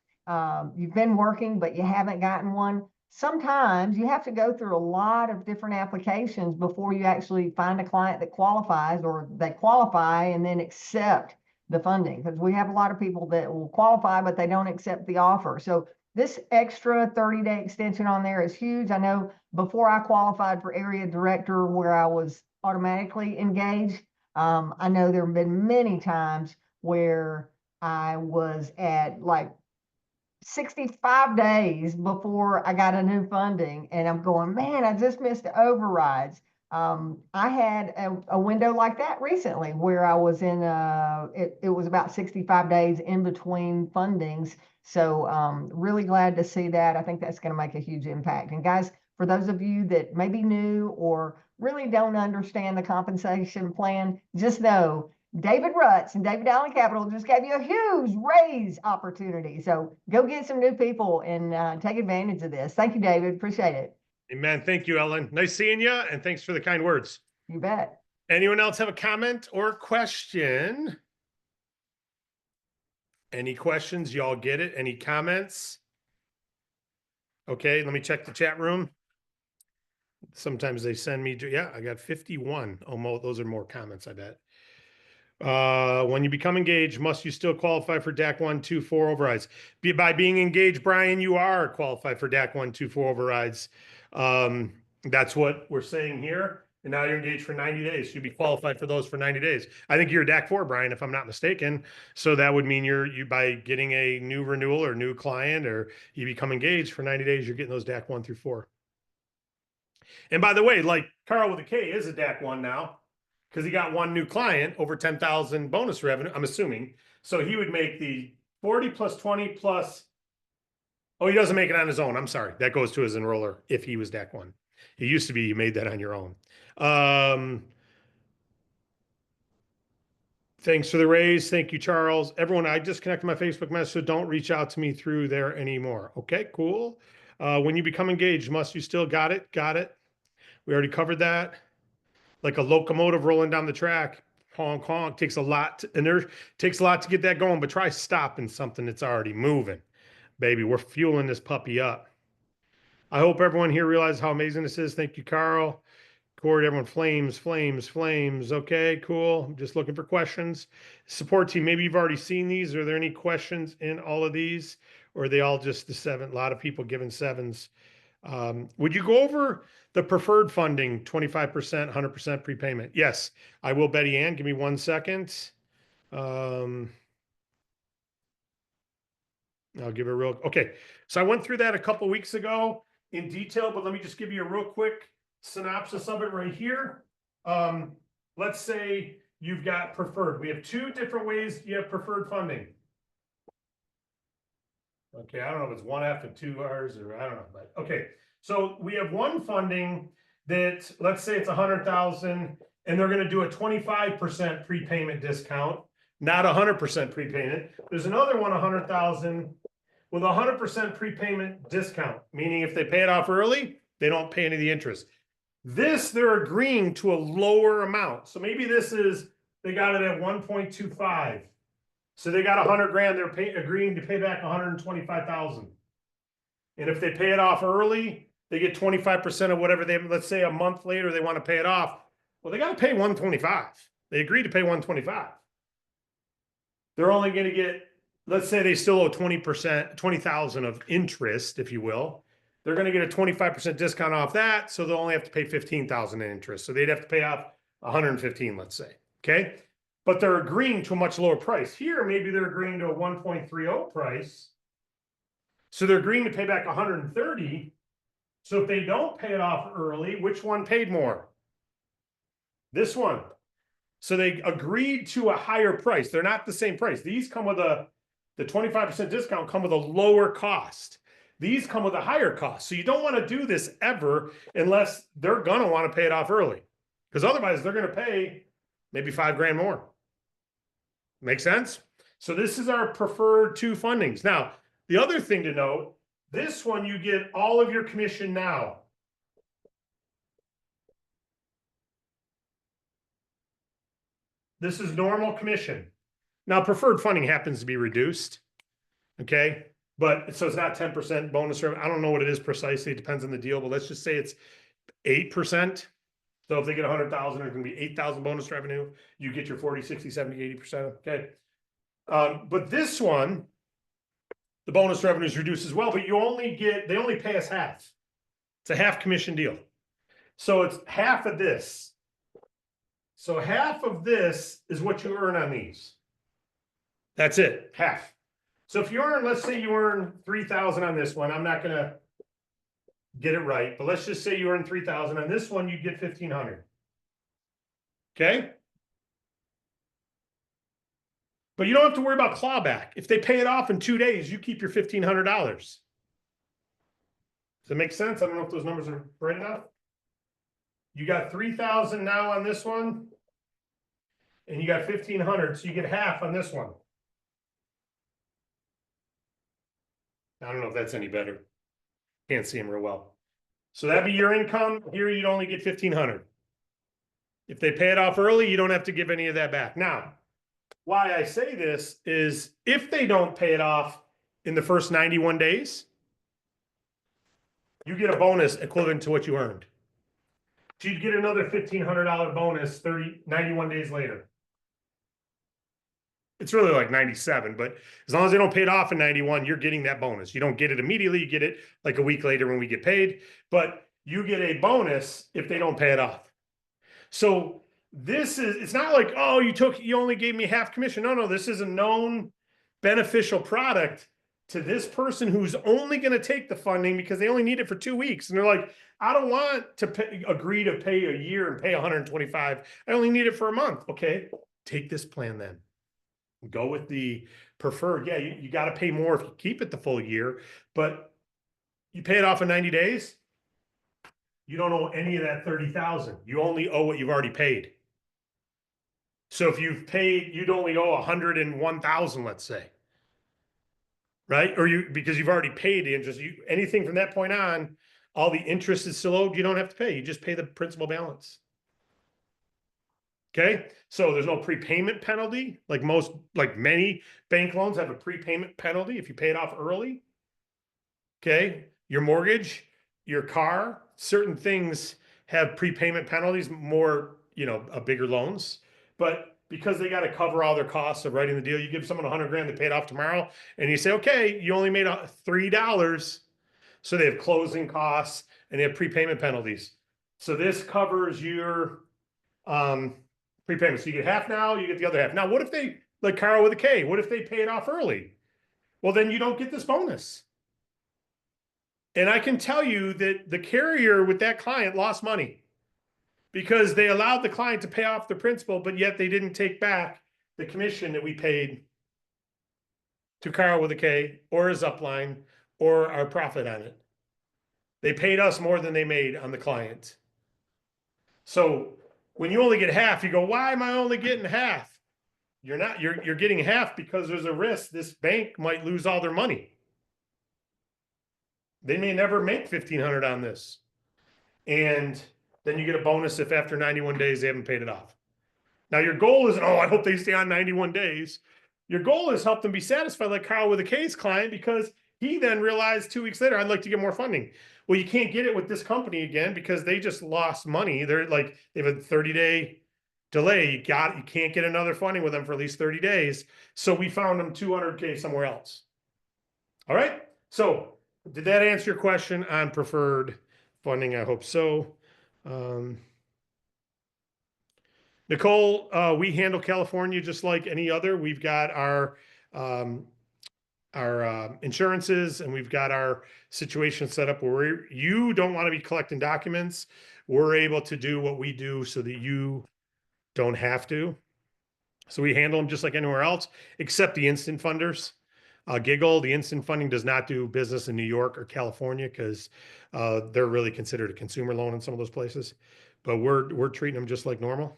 you've been working, but you haven't gotten one, sometimes you have to go through a lot of different applications before you actually find a client that qualifies, or they qualify and then accept the funding. Because we have a lot of people that will qualify, but they don't accept the offer. So this extra 30-day extension on there is huge. I know before I qualified for area director where I was automatically engaged, I know there have been many times where I was at like 65 days before I got a new funding, and I'm going, man, I just missed the overrides. I had a window like that recently where I was in it was about 65 days in between fundings. So really glad to see that. I think that's going to make a huge impact. And guys, for those of you that may be new or really don't understand the compensation plan, just know David Rutz and David Allen Capital just gave you a huge raise opportunity. So go get some new people and take advantage of this. Thank you, David. Appreciate it. Amen. Thank you, Ellen. Nice seeing you, and thanks for the kind words. You bet. Anyone else have a comment or question? Any questions? Y'all get it? Any comments? Okay, let me check the chat room. Sometimes they send me, yeah, I got 51. Almost, those are more comments, I bet. When you become engaged, must you still qualify for DAC 1, 2, 4 overrides? By being engaged, Brian, you are qualified for DAC 1, 2, 4 overrides. That's what we're saying here. And now you're engaged for 90 days. You'd be qualified for those for 90 days. I think you're DAC 4, Brian, if I'm not mistaken. So that would mean you by getting a new renewal or new client, or you become engaged for 90 days, you're getting those DAC 1 through 4. And by the way, like Carl with a K is a DAC 1 now, because he got one new client over 10,000 bonus revenue, I'm assuming. So he would make the 40 plus 20 plus. Oh, he doesn't make it on his own. I'm sorry. That goes to his enroller if he was DAC 1. It used to be you made that on your own. Thanks for the raise. Thank you, Charles. Everyone, I disconnected my Facebook message, so don't reach out to me through there anymore. Okay, cool. When you become engaged, must you still got it? Got it. We already covered that. Like a locomotive rolling down the track, honk honk, takes a lot to get that going, but try stopping something that's already moving. Baby, we're fueling this puppy up. I hope everyone here realizes how amazing this is. Thank you, Carl. Cord, everyone, flames, flames, flames. Okay, cool. I'm just looking for questions. Support team, maybe you've already seen these. Are there any questions in all of these? Or are they all just the 7? A lot of people giving 7s. Would you go over the preferred funding, 25%, 100% prepayment? Yes, I will, Betty Ann. Give me 1 second. I'll give a real, okay. So I went through that a couple weeks ago in detail, but let me just give you a real quick synopsis of it right here. Let's say you've got preferred. We have 2 different ways you have preferred funding. Okay, I don't know if it's 1F and 2 Rs, or I don't know, but okay. So we have one funding that, let's say it's 100,000, and they're going to do a 25% prepayment discount, not 100% prepayment. There's another one, 100,000, with 100% prepayment discount, meaning if they pay it off early, they don't pay any of the interest. This, they're agreeing to a lower amount. So maybe this is, they got it at 1.25. So they got 100 grand, they're agreeing to pay back 125,000. And if they pay it off early, they get 25% of whatever they, let's say a month later, they want to pay it off. Well, they got to pay 125. They agreed to pay 125. They're only going to get, let's say they still owe 20%, 20,000 of interest, if you will. They're going to get a 25% discount off that. So they'll only have to pay 15,000 in interest. So they'd have to pay off 115, let's say. Okay. But they're agreeing to a much lower price. Here, maybe they're agreeing to a 1.30 price. So they're agreeing to pay back 130, So if they don't pay it off early, which one paid more? This one. So they agreed to a higher price. They're not the same price. These come with the 25% discount come with a lower cost. These come with a higher cost. So you don't want to do this ever unless they're going to want to pay it off early. Because otherwise they're going to pay maybe $5,000 more. Make sense? So this is our preferred two fundings. Now, the other thing to note, this one you get all of your commission now. This is normal commission. Now, preferred funding happens to be reduced. Okay. But so it's not 10% bonus revenue. I don't know what it is precisely. It depends on the deal, but let's just say it's 8%. So if they get 100,000, it's going to be 8,000 bonus revenue. You get your 40, 60, 70, 80%. Okay. But this one, the bonus revenue is reduced as well, but they only pay us half. It's a half commission deal. So it's half of this. So half of this is what you earn on these. That's it, half. So if you earn, let's say you earn 3,000 on this one, I'm not gonna get it right, but let's just say you earn 3,000 on this one, you get 1,500. Okay? But you don't have to worry about clawback. If they pay it off in 2 days, you keep your $1,500. Does that make sense? I don't know if those numbers are right enough. You got 3,000 now on this one, and you got 1,500, so you get half on this one. I don't know if that's any better. Can't see them real well. So that'd be your income. Here you'd only get 1,500. If they pay it off early, you don't have to give any of that back. Now, why I say this is if they don't pay it off in the first 91 days, you get a bonus equivalent to what you earned. So you'd get another $1,500 bonus 91 days later. It's really like 97, but as long as they don't pay it off in 91, you're getting that bonus. You don't get it immediately. You get it like a week later when we get paid, but you get a bonus if they don't pay it off. So it's not like, oh, you only gave me half commission. No, this is a known beneficial product to this person who's only going to take the funding because they only need it for 2 weeks. And they're like, I don't want to agree to pay a year and pay 125. I only need it for a month. Okay, take this plan then. Go with the preferred. Yeah, you got to pay more if you keep it the full year, but you pay it off in 90 days. You don't owe any of that 30,000. You only owe what you've already paid. So if you've paid, you'd only owe 101,000, let's say, right? Or because you've already paid the interest. Anything from that point on, all the interest is still owed. You don't have to pay. You just pay the principal balance. Okay, so there's no prepayment penalty. Like many bank loans have a prepayment penalty if you pay it off early. Okay, your mortgage, your car, certain things have prepayment penalties, more, bigger loans. But because they got to cover all their costs of writing the deal, you give someone $100,000 to pay it off tomorrow, and you say, okay, you only made $3. So they have closing costs and they have prepayment penalties. So this covers your prepayment. So you get half now, you get the other half. Now, what if they, like Carl with a K, what if they pay it off early? Well, then you don't get this bonus. And I can tell you that the carrier with that client lost money because they allowed the client to pay off the principal, but yet they didn't take back the commission that we paid to Carl with a K or his upline or our profit on it. They paid us more than they made on the client. So when you only get half, you go, why am I only getting half? You're not, you're getting half because there's a risk this bank might lose all their money. They may never make 1,500 on this. And then you get a bonus if after 91 days they haven't paid it off. Now your goal isn't, I hope they stay on 91 days. Your goal is help them be satisfied like Carl with a case client, because he then realized 2 weeks later, I'd like to get more funding. Well, you can't get it with this company again because they just lost money. They have a 30-day delay. You can't get another funding with them for at least 30 days. So we found them $200K somewhere else. All right. So did that answer your question on preferred funding? I hope so. Nicole, we handle California just like any other. We've got our insurances, and we've got our situation set up where you don't want to be collecting documents. We're able to do what we do so that you don't have to. So we handle them just like anywhere else, except the instant funders. Giggle, the instant funding does not do business in New York or California because they're really considered a consumer loan in some of those places. But we're treating them just like normal.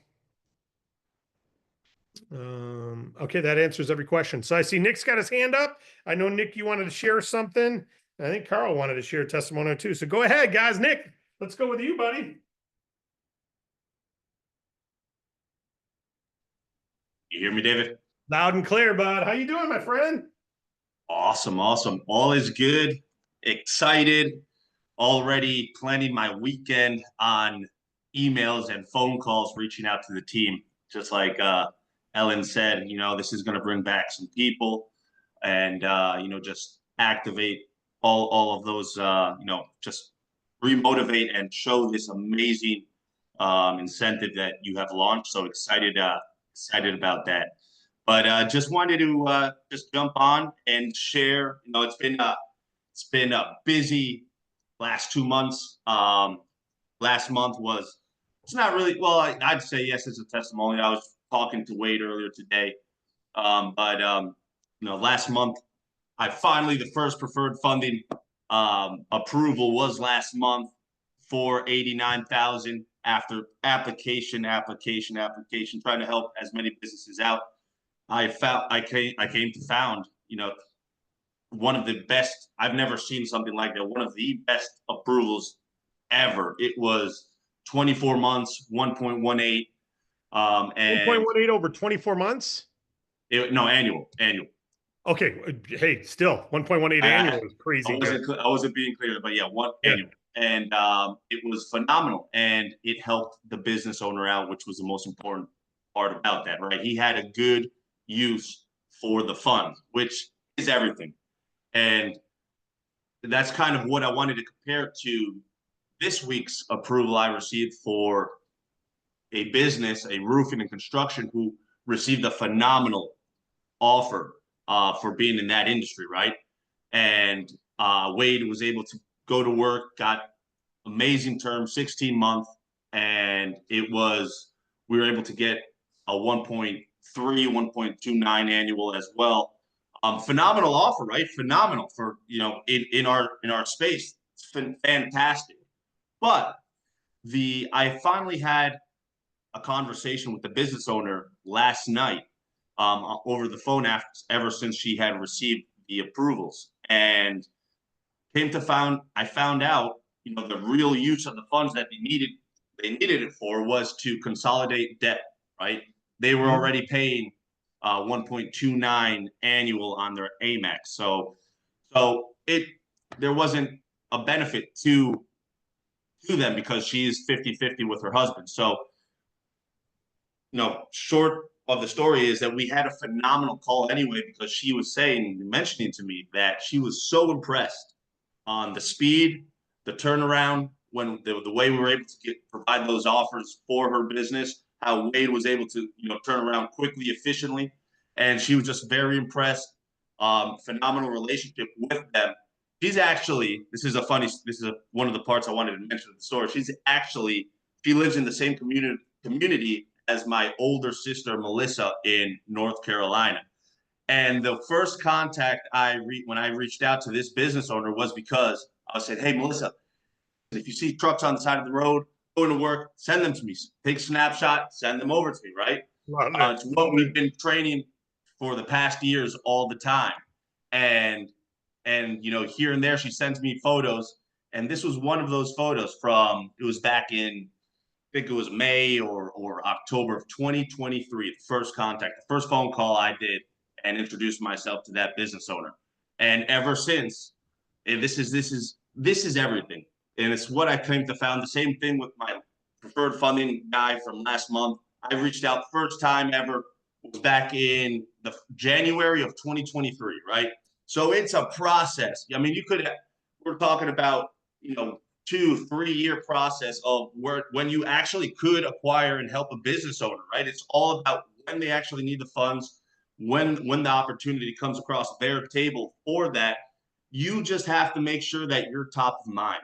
Okay, that answers every question. So I see Nick's got his hand up. I know, Nick, you wanted to share something. I think Carl wanted to share a testimonial too. So go ahead, guys. Nick, let's go with you, buddy. You hear me, David? Loud and clear, bud. How you doing, my friend? Awesome, awesome. All is good. Excited. Already planning my weekend on emails and phone calls, reaching out to the team. Just like Ellen said, this is going to bring back some people and, just activate all of those, just remotivate and show this amazing incentive that you have launched. So excited about that. But just wanted to just jump on and share. It's been a busy last 2 months. Last month was it's not really well. I'd say yes, it's a testimony. I was talking to Wade earlier today, but last month I finally the first preferred funding approval was last month for 89,000 after application, trying to help as many businesses out. I came to found, one of the best. I've never seen something like that. One of the best approvals ever. It was 24 months, 1.18, and 1.18 over 24 months. No, annual. Okay, hey, still 1.18 annual is crazy. I wasn't being clear, but yeah, annual, and it was phenomenal, and it helped the business owner out, which was the most important part about that, right? He had a good use for the funds, which is everything. And that's kind of what I wanted to compare to this week's approval I received for a business, a roofing and construction, who received a phenomenal offer for being in that industry, right? And Wade was able to go to work, got amazing terms, 16-month, and we were able to get a 1.3, 1.29 annual as well. Phenomenal offer, right? Phenomenal for in our space. It's been fantastic. But I finally had a conversation with the business owner last night over the phone ever since she had received the approvals, and I found out the real use of the funds that they needed it for was to consolidate debt, right? They were already paying 1.29 annual on their Amex. So there wasn't a benefit to them because she's 50-50 with her husband. So, short of the story is that we had a phenomenal call anyway, because she was mentioning to me that she was so impressed on the speed, the turnaround, when the way we were able to provide those offers for her business, how Wade was able to turn around quickly, efficiently, and she was just very impressed. Phenomenal relationship with them. She's actually, this is one of the parts I wanted to mention of the story. She lives in the same community as my older sister Melissa in North Carolina. And the first contact when I reached out to this business owner was because I said, "Hey, Melissa, if you see trucks on the side of the road going to work, send them to me. Take a snapshot, send them over to me, right?" It's what we've been training for the past years all the time. And here and there, she sends me photos. And this was one of those photos it was back in, I think it was May or October of 2023, the first contact, the first phone call I did and introduced myself to that business owner. And ever since, this is everything. And it's what I came to found. The same thing with my preferred funding guy from last month. I reached out first time ever was back in the January of 2023, right? So it's a process. I mean, we're talking about, 2-3 year process of when you actually could acquire and help a business owner, right? It's all about when they actually need the funds, when the opportunity comes across their table for that, you just have to make sure that you're top of mind,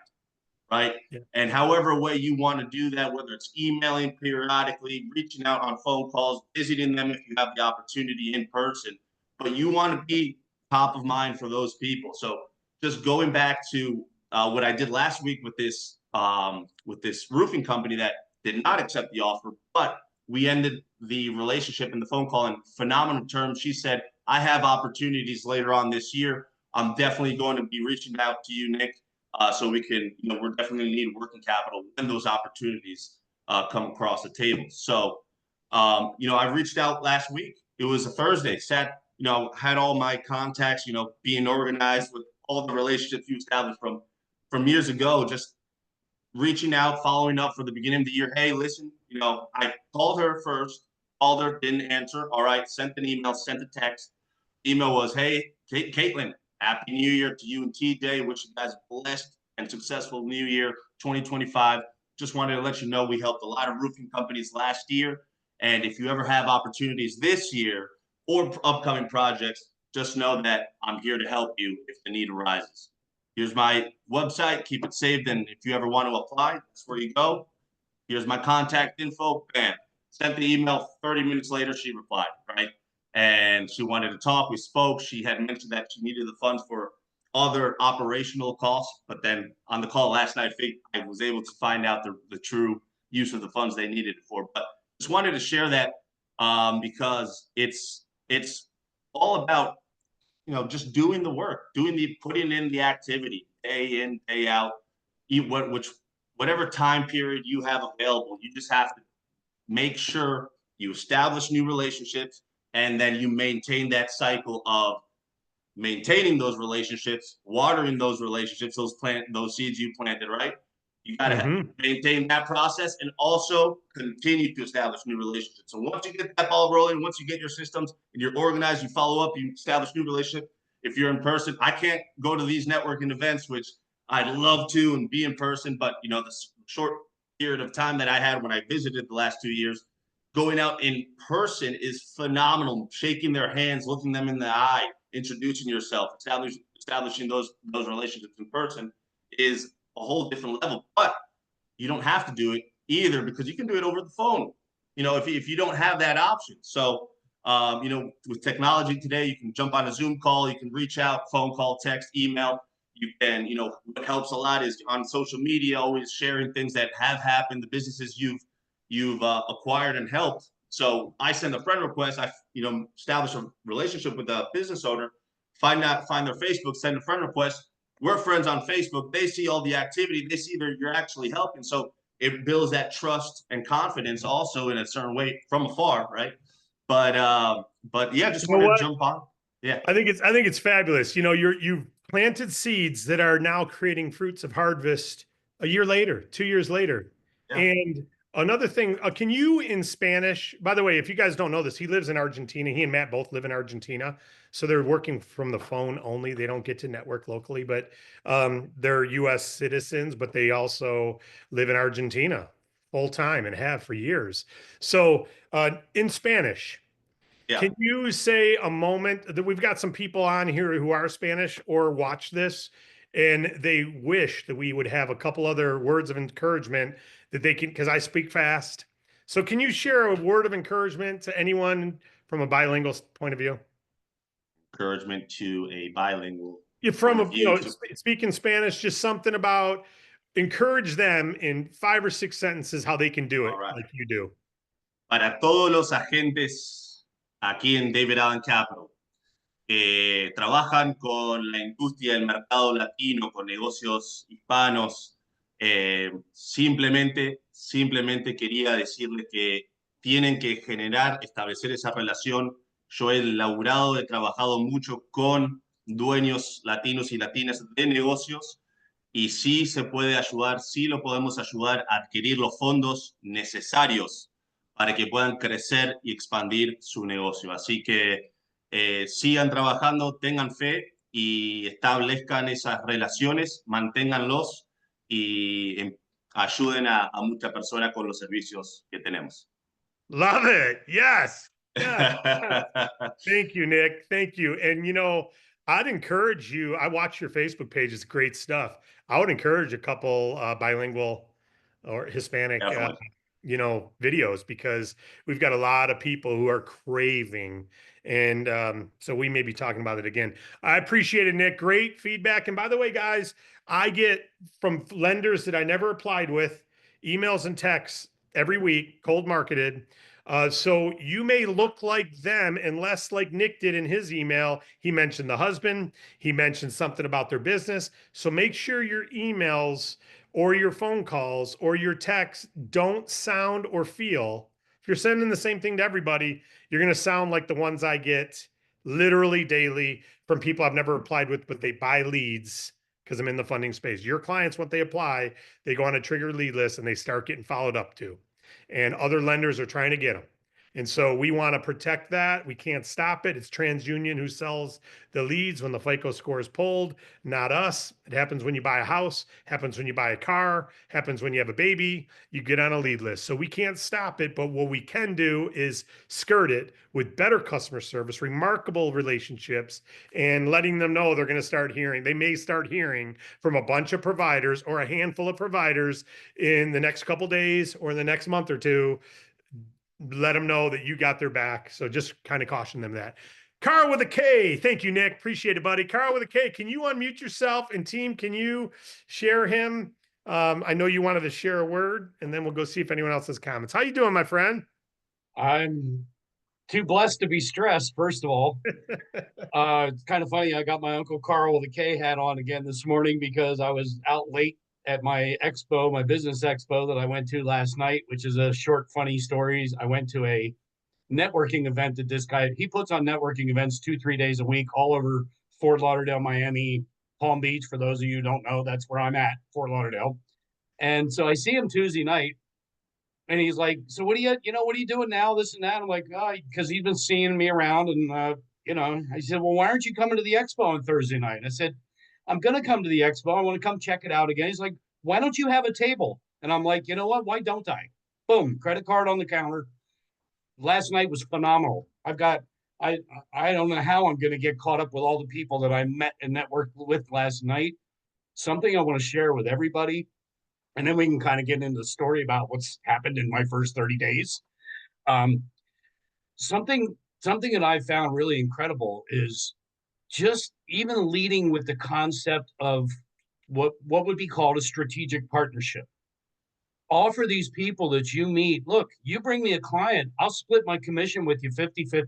right? Yeah. And however way you want to do that, whether it's emailing periodically, reaching out on phone calls, visiting them if you have the opportunity in person, but you want to be top of mind for those people. So just going back to what I did last week with this roofing company that did not accept the offer, but we ended the relationship in the phone call in phenomenal terms. She said, I have opportunities later on this year. I'm definitely going to be reaching out to you, Nick, so we can, we're definitely going to need working capital when those opportunities come across the table. So, I reached out last week. It was a Thursday, had all my contacts, being organized with all the relationships you established from years ago, just reaching out, following up for the beginning of the year. Hey, listen, I called her first, called her, didn't answer. All right, sent an email, sent a text. Email was, hey, Caitlin, Happy New Year to you and TJ. Wish you guys a blessed and successful New Year 2025. Just wanted to let you know we helped a lot of roofing companies last year. And if you ever have opportunities this year or upcoming projects, just know that I'm here to help you if the need arises. Here's my website. Keep it saved. And if you ever want to apply, that's where you go. Here's my contact info. Bam. Sent the email. 30 minutes later, she replied, right? And she wanted to talk. We spoke. She had mentioned that she needed the funds for other operational costs. But then on the call last night, I was able to find out the true use of the funds they needed it for. But just wanted to share that because it's all about just doing the work, putting in the activity day in, day out, whatever time period you have available. You just have to make sure you establish new relationships and then you maintain that cycle of maintaining those relationships, watering those relationships, those seeds you planted, right? You got to maintain that process and also continue to establish new relationships. So once you get that ball rolling, once you get your systems and you're organized, you follow up, you establish new relationships. If you're in person, I can't go to these networking events, which I'd love to and be in person, but the short period of time that I had when I visited the last 2 years, going out in person is phenomenal. Shaking their hands, looking them in the eye, introducing yourself, establishing those relationships in person is a whole different level. But you don't have to do it either because you can do it over the phone. If you don't have that option. So with technology today, you can jump on a Zoom call, you can reach out, phone call, text, email. You can, what helps a lot is on social media, always sharing things that have happened, the businesses you've acquired and helped. So I send a friend request. I establish a relationship with a business owner, find their Facebook, send a friend request. We're friends on Facebook. They see all the activity. They see that you're actually helping. So it builds that trust and confidence also in a certain way from afar, right? But yeah, just wanted to jump on. Yeah, I think it's fabulous. You've planted seeds that are now creating fruits of harvest a year later, 2 years later. Yeah. And another thing, can you in Spanish, by the way, if you guys don't know this, he lives in Argentina. He and Matt both live in Argentina. So they're working from the phone only. They don't get to network locally, but they're US citizens, but they also live in Argentina full time and have for years. So in Spanish, yeah. can you say a moment that we've got some people on here who are Spanish or watch this and they wish that we would have a couple other words of encouragement that they can, because I speak fast. So can you share a word of encouragement to anyone from a bilingual point of view? Encouragement to a bilingual From point of view. speaking Spanish, just something about encourage them in 5 or 6 sentences how they can do it All right. like you do. Para todos los agentes aquí en David Allen Capital que trabajan con la industria del mercado latino, con negocios hispanos, simplemente quería decirles que tienen que establecer esa relación. Yo he laburado, he trabajado mucho con dueños latinos y latinas de negocios y sí se puede ayudar, sí lo podemos ayudar a adquirir los fondos necesarios para que puedan crecer y expandir su negocio. Así que sigan trabajando, tengan fe y establezcan esas relaciones, manténganlos y ayuden a muchas personas con los servicios que tenemos. Love it. Yes. Thank you, Nick. Thank you. And I'd encourage you. I watch your Facebook page; it's great stuff. I would encourage a couple bilingual or Hispanic, Definitely. videos because we've got a lot of people who are craving, and so we may be talking about it again. I appreciate it, Nick. Great feedback. And by the way, guys, I get from lenders that I never applied with emails and texts every week, cold marketed. So you may look like them unless, like Nick did in his email, he mentioned the husband, he mentioned something about their business. So make sure your emails or your phone calls or your texts don't sound or feel. If you're sending the same thing to everybody, you're going to sound like the ones I get literally daily from people I've never applied with, but they buy leads because I'm in the funding space. Your clients, what they apply, they go on a trigger lead list and they start getting followed up to, and other lenders are trying to get them. And so we want to protect that. We can't stop it. It's TransUnion who sells the leads when the FICO score is pulled, not us. It happens when you buy a house, happens when you buy a car, happens when you have a baby, you get on a lead list. So we can't stop it, but what we can do is skirt it with better customer service, remarkable relationships, and letting them know they're going to start hearing. They may start hearing from a bunch of providers or a handful of providers in the next couple days or in the next month or two. Let them know that you got their back. So just kind of caution them that. Carl with a K. Thank you, Nick. Appreciate it, buddy. Carl with a K. Can you unmute yourself? And team, can you share him? I know you wanted to share a word, and then we'll go see if anyone else has comments. How you doing, my friend? I'm too blessed to be stressed, first of all. It's kind of funny. I got my Uncle Carl with a K hat on again this morning because I was out late at my expo, my business expo that I went to last night, which is a short, funny stories. I went to a networking event that this guy, he puts on networking events 2-3 days a week all over Fort Lauderdale, Miami, Palm Beach. For those of you who don't know, that's where I'm at, Fort Lauderdale. And so I see him Tuesday night. And he's like, so what are you doing now? This and that. I'm like, oh, because he's been seeing me around. And, I said, well, why aren't you coming to the expo on Thursday night? And I said, I'm going to come to the expo. I want to come check it out again. He's like, why don't you have a table? And I'm like, you know what? Why don't I? Boom, credit card on the counter. Last night was phenomenal. I don't know how I'm going to get caught up with all the people that I met and networked with last night. Something I want to share with everybody, and then we can kind of get into the story about what's happened in my first 30 days. Um, something that I found really incredible is just even leading with the concept of what would be called a strategic partnership. Offer these people that you meet, look, you bring me a client, I'll split my commission with you 50-50.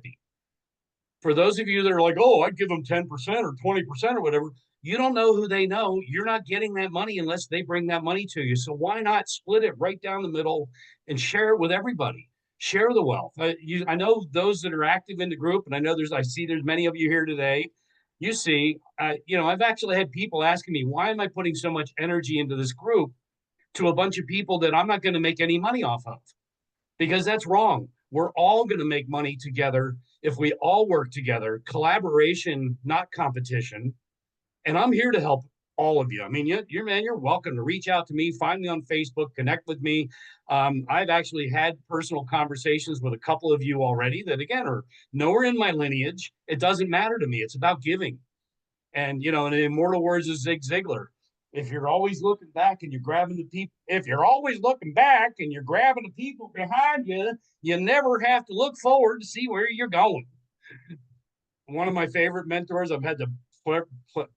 For those of you that are like, oh, I'd give them 10% or 20% or whatever, you don't know who they know. You're not getting that money unless they bring that money to you. So why not split it right down the middle and share it with everybody? Share the wealth. I know those that are active in the group, and I see there's many of you here today. You see, I've actually had people asking me, why am I putting so much energy into this group to a bunch of people that I'm not going to make any money off of? Because that's wrong. We're all going to make money together if we all work together. Collaboration, not competition. And I'm here to help all of you. I mean, you're welcome to reach out to me, find me on Facebook, connect with me. I've actually had personal conversations with a couple of you already that, again, are nowhere in my lineage. It doesn't matter to me. It's about giving. And, in the immortal words of Zig Ziglar, if you're always looking back and you're grabbing the people, if you're always looking back and you're grabbing the people behind you, you never have to look forward to see where you're going. One of my favorite mentors, I've had the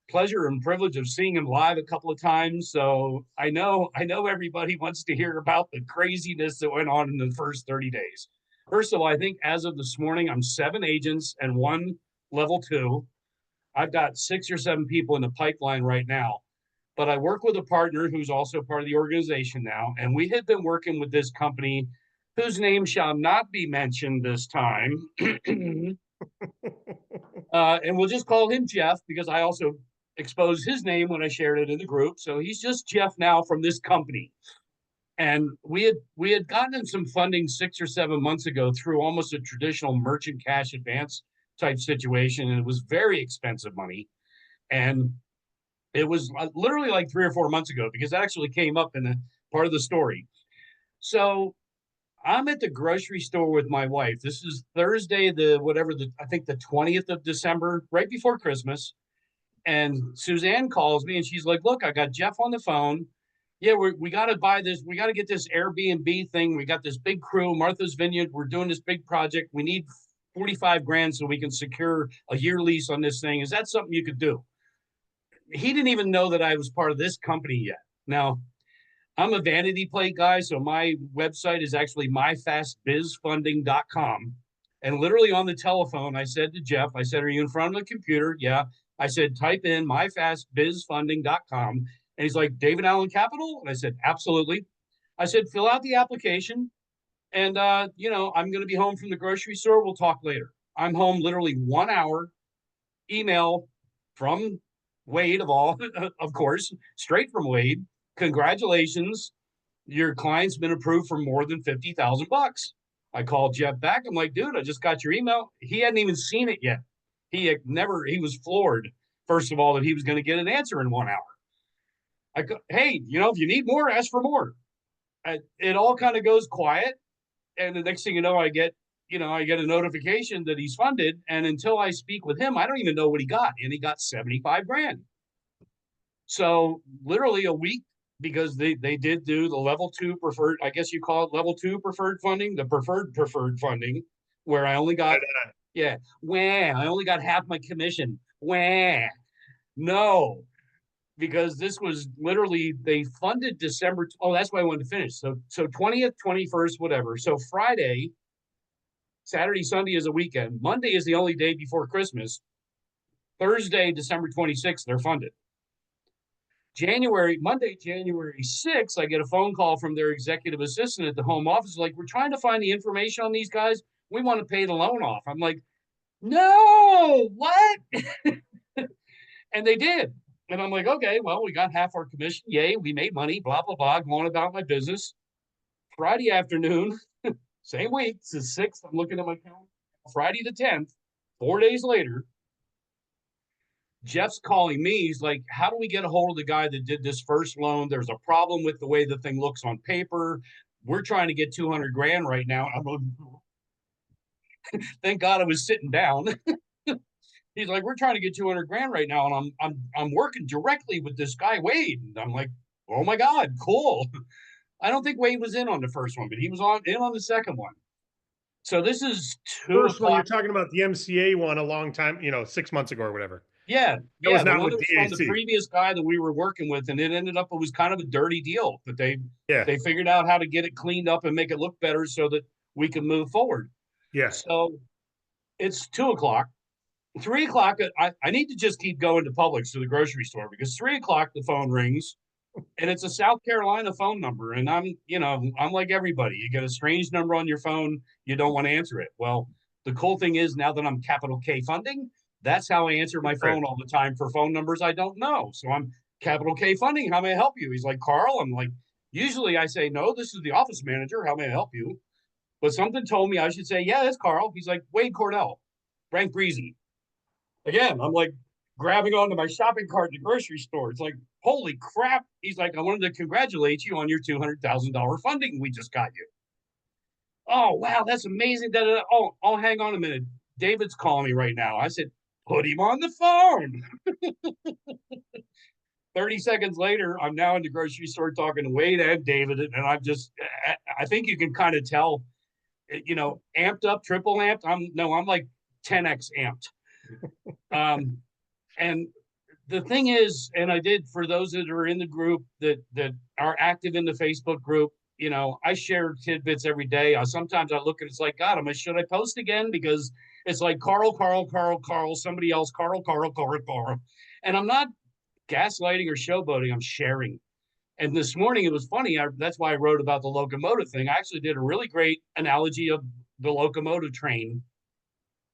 pleasure and privilege of seeing him live a couple of times. So I know everybody wants to hear about the craziness that went on in the first 30 days. First of all, I think as of this morning, I'm 7 agents and 1 level 2. I've got 6 or 7 people in the pipeline right now. But I work with a partner who's also part of the organization now. And we had been working with this company whose name shall not be mentioned this time. And we'll just call him Jeff because I also exposed his name when I shared it in the group. So he's just Jeff now from this company. And we had gotten him some funding 6 or 7 months ago through almost a traditional merchant cash advance type situation. And it was very expensive money. And it was literally like 3 or 4 months ago because it actually came up in a part of the story. So I'm at the grocery store with my wife. This is Thursday, I think the 20th of December, right before Christmas. And Suzanne calls me and she's like, look, I got Jeff on the phone. Yeah, we got to buy this. We got to get this Airbnb thing. We got this big crew, Martha's Vineyard. We're doing this big project. We need 45 grand so we can secure a year lease on this thing. Is that something you could do? He didn't even know that I was part of this company yet. Now, I'm a vanity plate guy, so my website is actually myfastbizfunding.com. And literally on the telephone, I said to Jeff, I said, are you in front of the computer? Yeah. I said, type in myfastbizfunding.com. And he's like, David Allen Capital? And I said, absolutely. I said, fill out the application. And, I'm going to be home from the grocery store. We'll talk later. I'm home literally 1 hour, email from Wade of course, straight from Wade. Congratulations, your client's been approved for more than 50,000 bucks. I called Jeff back. I'm like, dude, I just got your email. He hadn't even seen it yet. He was floored, first of all, that he was going to get an answer in 1 hour. Hey, if you need more, ask for more. It all kind of goes quiet. And the next thing you know, I get a notification that he's funded. And until I speak with him, I don't even know what he got. And he got 75 grand. So literally a week, because they did do the level 2 preferred, I guess you call it level 2 preferred funding, the preferred funding, where I only got, I only got half my commission. No, because this was literally, they funded December. Oh, that's why I wanted to finish. So 20th, 21st, whatever. So Friday, Saturday, Sunday is a weekend. Monday is the only day before Christmas. Thursday, December 26th, they're funded. Monday, January 6th, I get a phone call from their executive assistant at the home office. Like, we're trying to find the information on these guys. We want to pay the loan off. I'm like, no, what? And they did. And I'm like, okay, well, we got half our commission. Yay, we made money, blah, blah, blah, going about my business. Friday afternoon, same week, it's the 6th. I'm looking at my calendar. Friday the 10th, 4 days later, Jeff's calling me. He's like, how do we get a hold of the guy that did this first loan? There's a problem with the way the thing looks on paper. We're trying to get 200 grand right now. I'm like, thank God I was sitting down. He's like, we're trying to get 200 grand right now. And I'm working directly with this guy, Wade. And I'm like, oh my God, cool. I don't think Wade was in on the first one, but he was in on the second one. So this is First one, you're talking about the MCA one a long time, 6 months ago or whatever. Yeah. That was not the one with that was from the DAC. previous guy that we were working with, and it was kind of a dirty deal, but they figured out how to get it cleaned up and make it look better so that we can move forward. Yeah. So it's 2:00. 3:00, I need to just keep going to Publix, to the grocery store, because 3:00 the phone rings, and it's a South Carolina phone number. And I'm like everybody. You get a strange number on your phone, you don't want to answer it. Well, the cool thing is, now that I'm capital K funding, that's how I answer my phone all the time for phone numbers I don't know. So I'm capital K funding. How may I help you? He's like, Carl. I'm like, usually I say, no, this is the office manager. How may I help you? But something told me I should say, yeah, it's Carl. He's like, Wade Cordell, Frank Breezy. Again, I'm like grabbing onto my shopping cart in the grocery store. It's like, holy crap. He's like, I wanted to congratulate you on your $200,000 funding we just got you. Oh, wow, that's amazing. Oh, hang on a minute. David's calling me right now. I said, put him on the phone. 30 seconds later, I'm now in the grocery store talking to Wade and David. And I think you can kind of tell, amped up, triple amped. I'm like 10x amped. And the thing is, and I did, for those that are in the group that are active in the Facebook group, I share tidbits every day. Sometimes I look at it's like, God, should I post again? Because it's like Carl, somebody else, Carl. And I'm not gaslighting or showboating, I'm sharing. And this morning it was funny. That's why I wrote about the locomotive thing. I actually did a really great analogy of the locomotive train.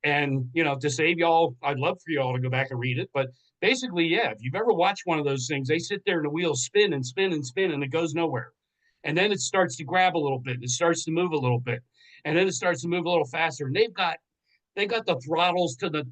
And, to save y'all, I'd love for y'all to go back and read it. But basically, yeah, if you've ever watched one of those things, they sit there and the wheels spin and spin and spin and it goes nowhere. And then it starts to grab a little bit. And it starts to move a little bit. And then it starts to move a little faster. And they got the throttles to the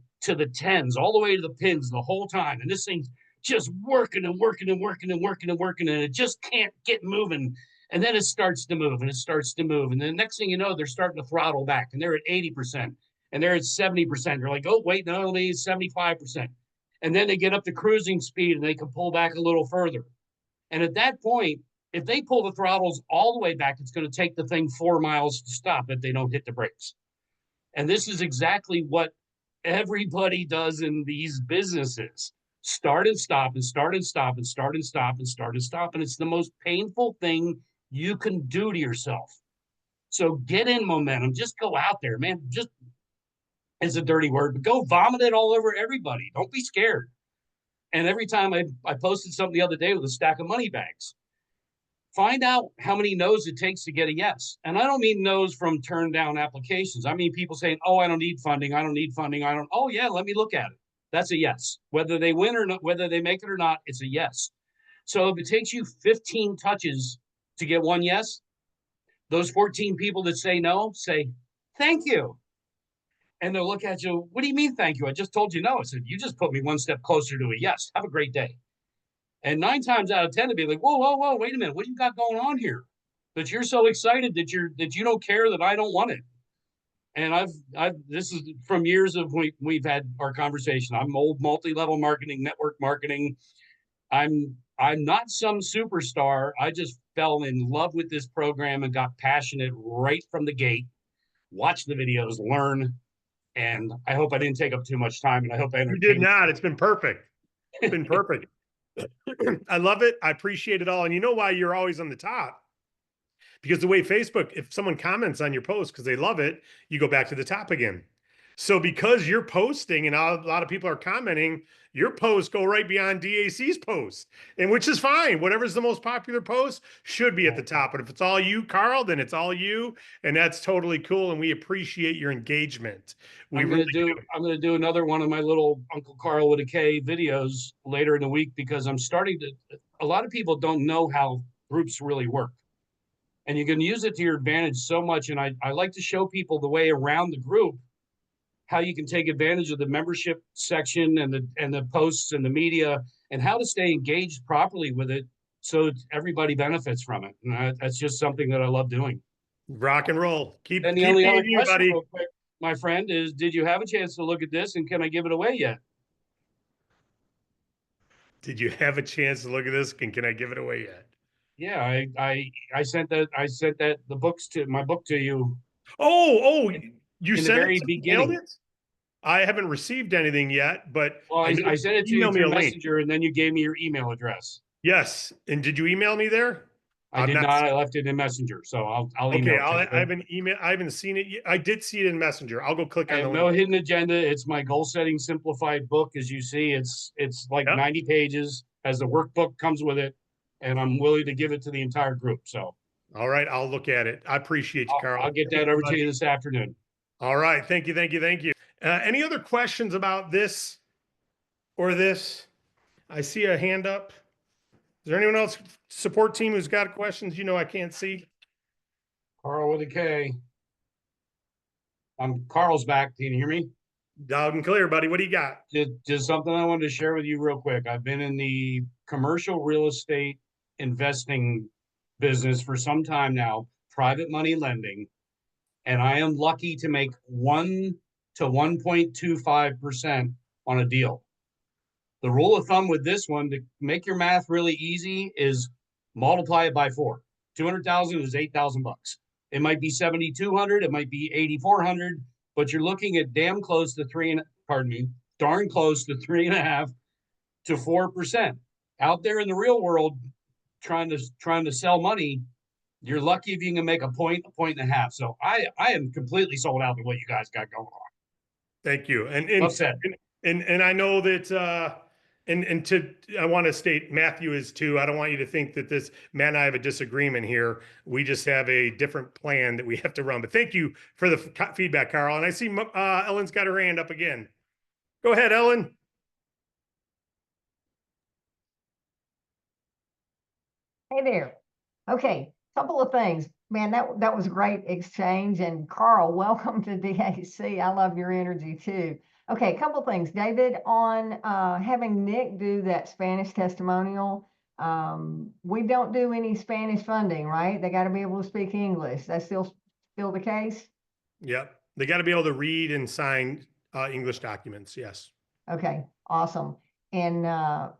tens, all the way to the pins the whole time. And this thing's just working and working and working and working and working. And it just can't get moving. And then it starts to move and it starts to move. And then the next thing you know, they're starting to throttle back and they're at 80% and they're at 70%. You're like, oh, wait, no, they need 75%. And then they get up to cruising speed and they can pull back a little further. And at that point, if they pull the throttles all the way back, it's going to take the thing 4 miles to stop if they don't hit the brakes. And this is exactly what everybody does in these businesses. Start and stop and start and stop and start and stop and start and stop. And it's the most painful thing you can do to yourself. So get in momentum. Just go out there, man. Just, it's a dirty word, but go vomit it all over everybody. Don't be scared. And every time I posted something the other day with a stack of money bags. Find out how many no's it takes to get a yes. And I don't mean no's from turned down applications. I mean people saying, oh, I don't need funding. I don't need funding. I don't. Oh, yeah, let me look at it. That's a yes. Whether they win or not, whether they make it or not, it's a yes. So if it takes you 15 touches to get one yes, those 14 people that say no say, thank you. And they'll look at you, what do you mean, thank you? I just told you no. I said, you just put me one step closer to a yes. Have a great day. And 9 times out of 10 to be like, whoa, whoa, whoa, wait a minute, what do you got going on here? That you're so excited that you don't care that I don't want it. And I've this is from years of we've had our conversation. I'm old multi-level marketing, network marketing. I'm not some superstar. I just fell in love with this program and got passionate right from the gate. Watch the videos, learn, and I hope I didn't take up too much time. And I hope I You did not. It's been perfect. It's been perfect. I love it. I appreciate it all. And you know why you're always on the top? Because the way Facebook, if someone comments on your post because they love it, you go back to the top again. So because you're posting and a lot of people are commenting, your posts go right beyond DAC's post, and which is fine. Whatever's the most popular post should be at the top. But if it's all you, Carl, then it's all you, and that's totally cool. And we appreciate your engagement. I'm gonna do another one of my little Uncle Carl with a K videos later in the week because I'm starting to. A lot of people don't know how groups really work, and you can use it to your advantage so much. And I like to show people the way around the group, how you can take advantage of the membership section and the posts and the media, and how to stay engaged properly with it so everybody benefits from it. And that's just something that I love doing. Rock and roll. Keep And the only other being you, question, buddy. real quick, my friend, is did you have a chance to look at this and can I give it away yet? Did you have a chance to look at this? Can I give it away yet? Yeah, I sent that the books to my book to you. Oh, you in the sent very it? beginning. It? I haven't received anything yet, but Well, I sent it to you through Messenger, and then you gave me your email address. Yes, and did you email me there? I did not. I left it in Messenger, so I'll email it. I haven't seen it yet. I did see it in Messenger. I'll go click on the link. No hidden agenda. It's my goal setting simplified book. As you see, it's like 90 pages. As the workbook comes with it, and I'm willing to give it to the entire group. So, all right, I'll look at it. I appreciate you, Carl. I'll get that over to you this afternoon. All right, thank you. Any other questions about this or this? I see a hand up. Is there anyone else support team who's got questions? You know, I can't see. Carl with a K. Carl's back. Can you hear me? Loud and clear, buddy. What do you got? Just something I wanted to share with you real quick. I've been in the commercial real estate investing business for some time now, private money lending, and I am lucky to make 1 to 1.25% on a deal. The rule of thumb with this one, to make your math really easy, is multiply it by 4. 200,000 is $8,000. It might be 7,200, it might be 8,400, but you're looking at darn close to 3.5 to 4%. Out there in the real world, trying to sell money, you're lucky if you can make a point and a half. So I am completely sold out to what you guys got going on. Thank you. And I know that I want to state Matthew is too. I don't want you to think that Matt and I have a disagreement here. We just have a different plan that we have to run. But thank you for the feedback, Carl. And I see Ellen's got her hand up again. Go ahead, Ellen. Hey there. Okay, couple of things. Man, that was a great exchange. And Carl, welcome to DAC. I love your energy too. Okay, a couple of things. David, on having Nick do that Spanish testimonial, We don't do any Spanish funding, right? They got to be able to speak English. That's still the case? Yep. They got to be able to read and sign English documents. Yes. Okay, awesome. And I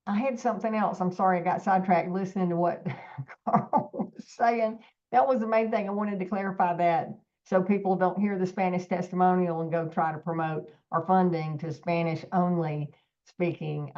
had something else. I'm sorry, I got sidetracked listening to what Carl was saying. That was the main thing. I wanted to clarify that so people don't hear the Spanish testimonial and go try to promote our funding to Spanish only speaking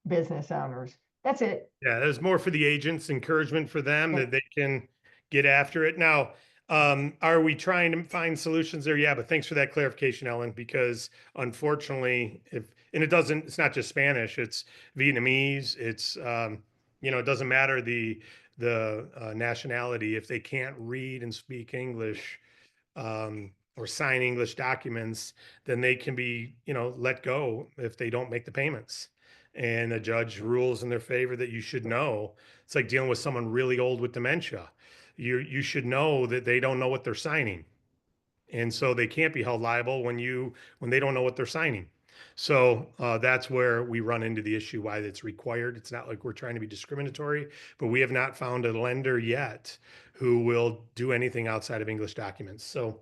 business owners. That's it. Yeah, there's more for the agents, encouragement for them Yeah. that they can get after it. Now, are we trying to find solutions there? Yeah, but thanks for that clarification, Ellen, because unfortunately, it's not just Spanish, it's Vietnamese, it's, it doesn't matter the nationality. If they can't read and speak English, or sign English documents, then they can be, let go if they don't make the payments. And a judge rules in their favor that you should know. It's like dealing with someone really old with dementia. You should know that they don't know what they're signing. And so they can't be held liable when they don't know what they're signing. So that's where we run into the issue why it's required. It's not like we're trying to be discriminatory, but we have not found a lender yet who will do anything outside of English documents. So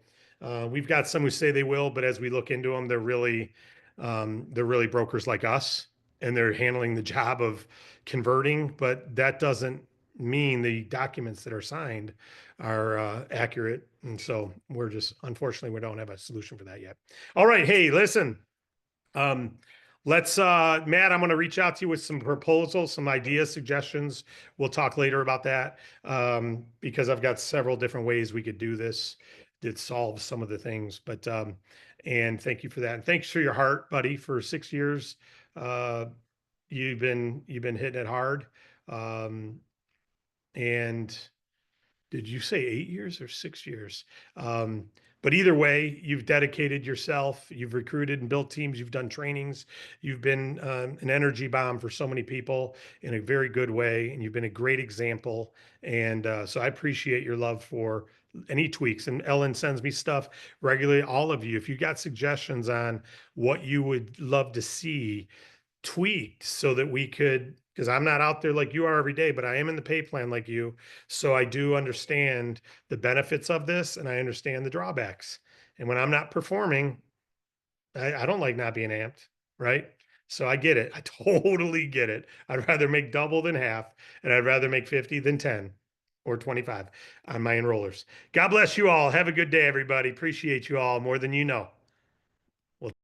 we've got some who say they will, but as we look into them, they're really brokers like us, and they're handling the job of converting. But that doesn't mean the documents that are signed are accurate. And so unfortunately, we don't have a solution for that yet. All right. Hey, listen, let's, Matt, I'm going to reach out to you with some proposals, some ideas, suggestions. We'll talk later about that, because I've got several different ways we could do this that solves some of the things, but, and thank you for that. And thanks for your heart, buddy, for 6 years. You've been hitting it hard. And did you say 8 years or 6 years? But either way, you've dedicated yourself, you've recruited and built teams, you've done trainings, you've been an energy bomb for so many people in a very good way, and you've been a great example. And so I appreciate your love for any tweaks. And Ellen sends me stuff regularly. All of you, if you got suggestions on what you would love to see tweaked so that we could, because I'm not out there like you are every day, but I am in the pay plan like you. So I do understand the benefits of this, and I understand the drawbacks. And when I'm not performing, I don't like not being amped, right? So I get it. I totally get it. I'd rather make double than half, and I'd rather make 50 than 10 or 25 on my enrollers. God bless you all. Have a good day, everybody. Appreciate you all more than you know.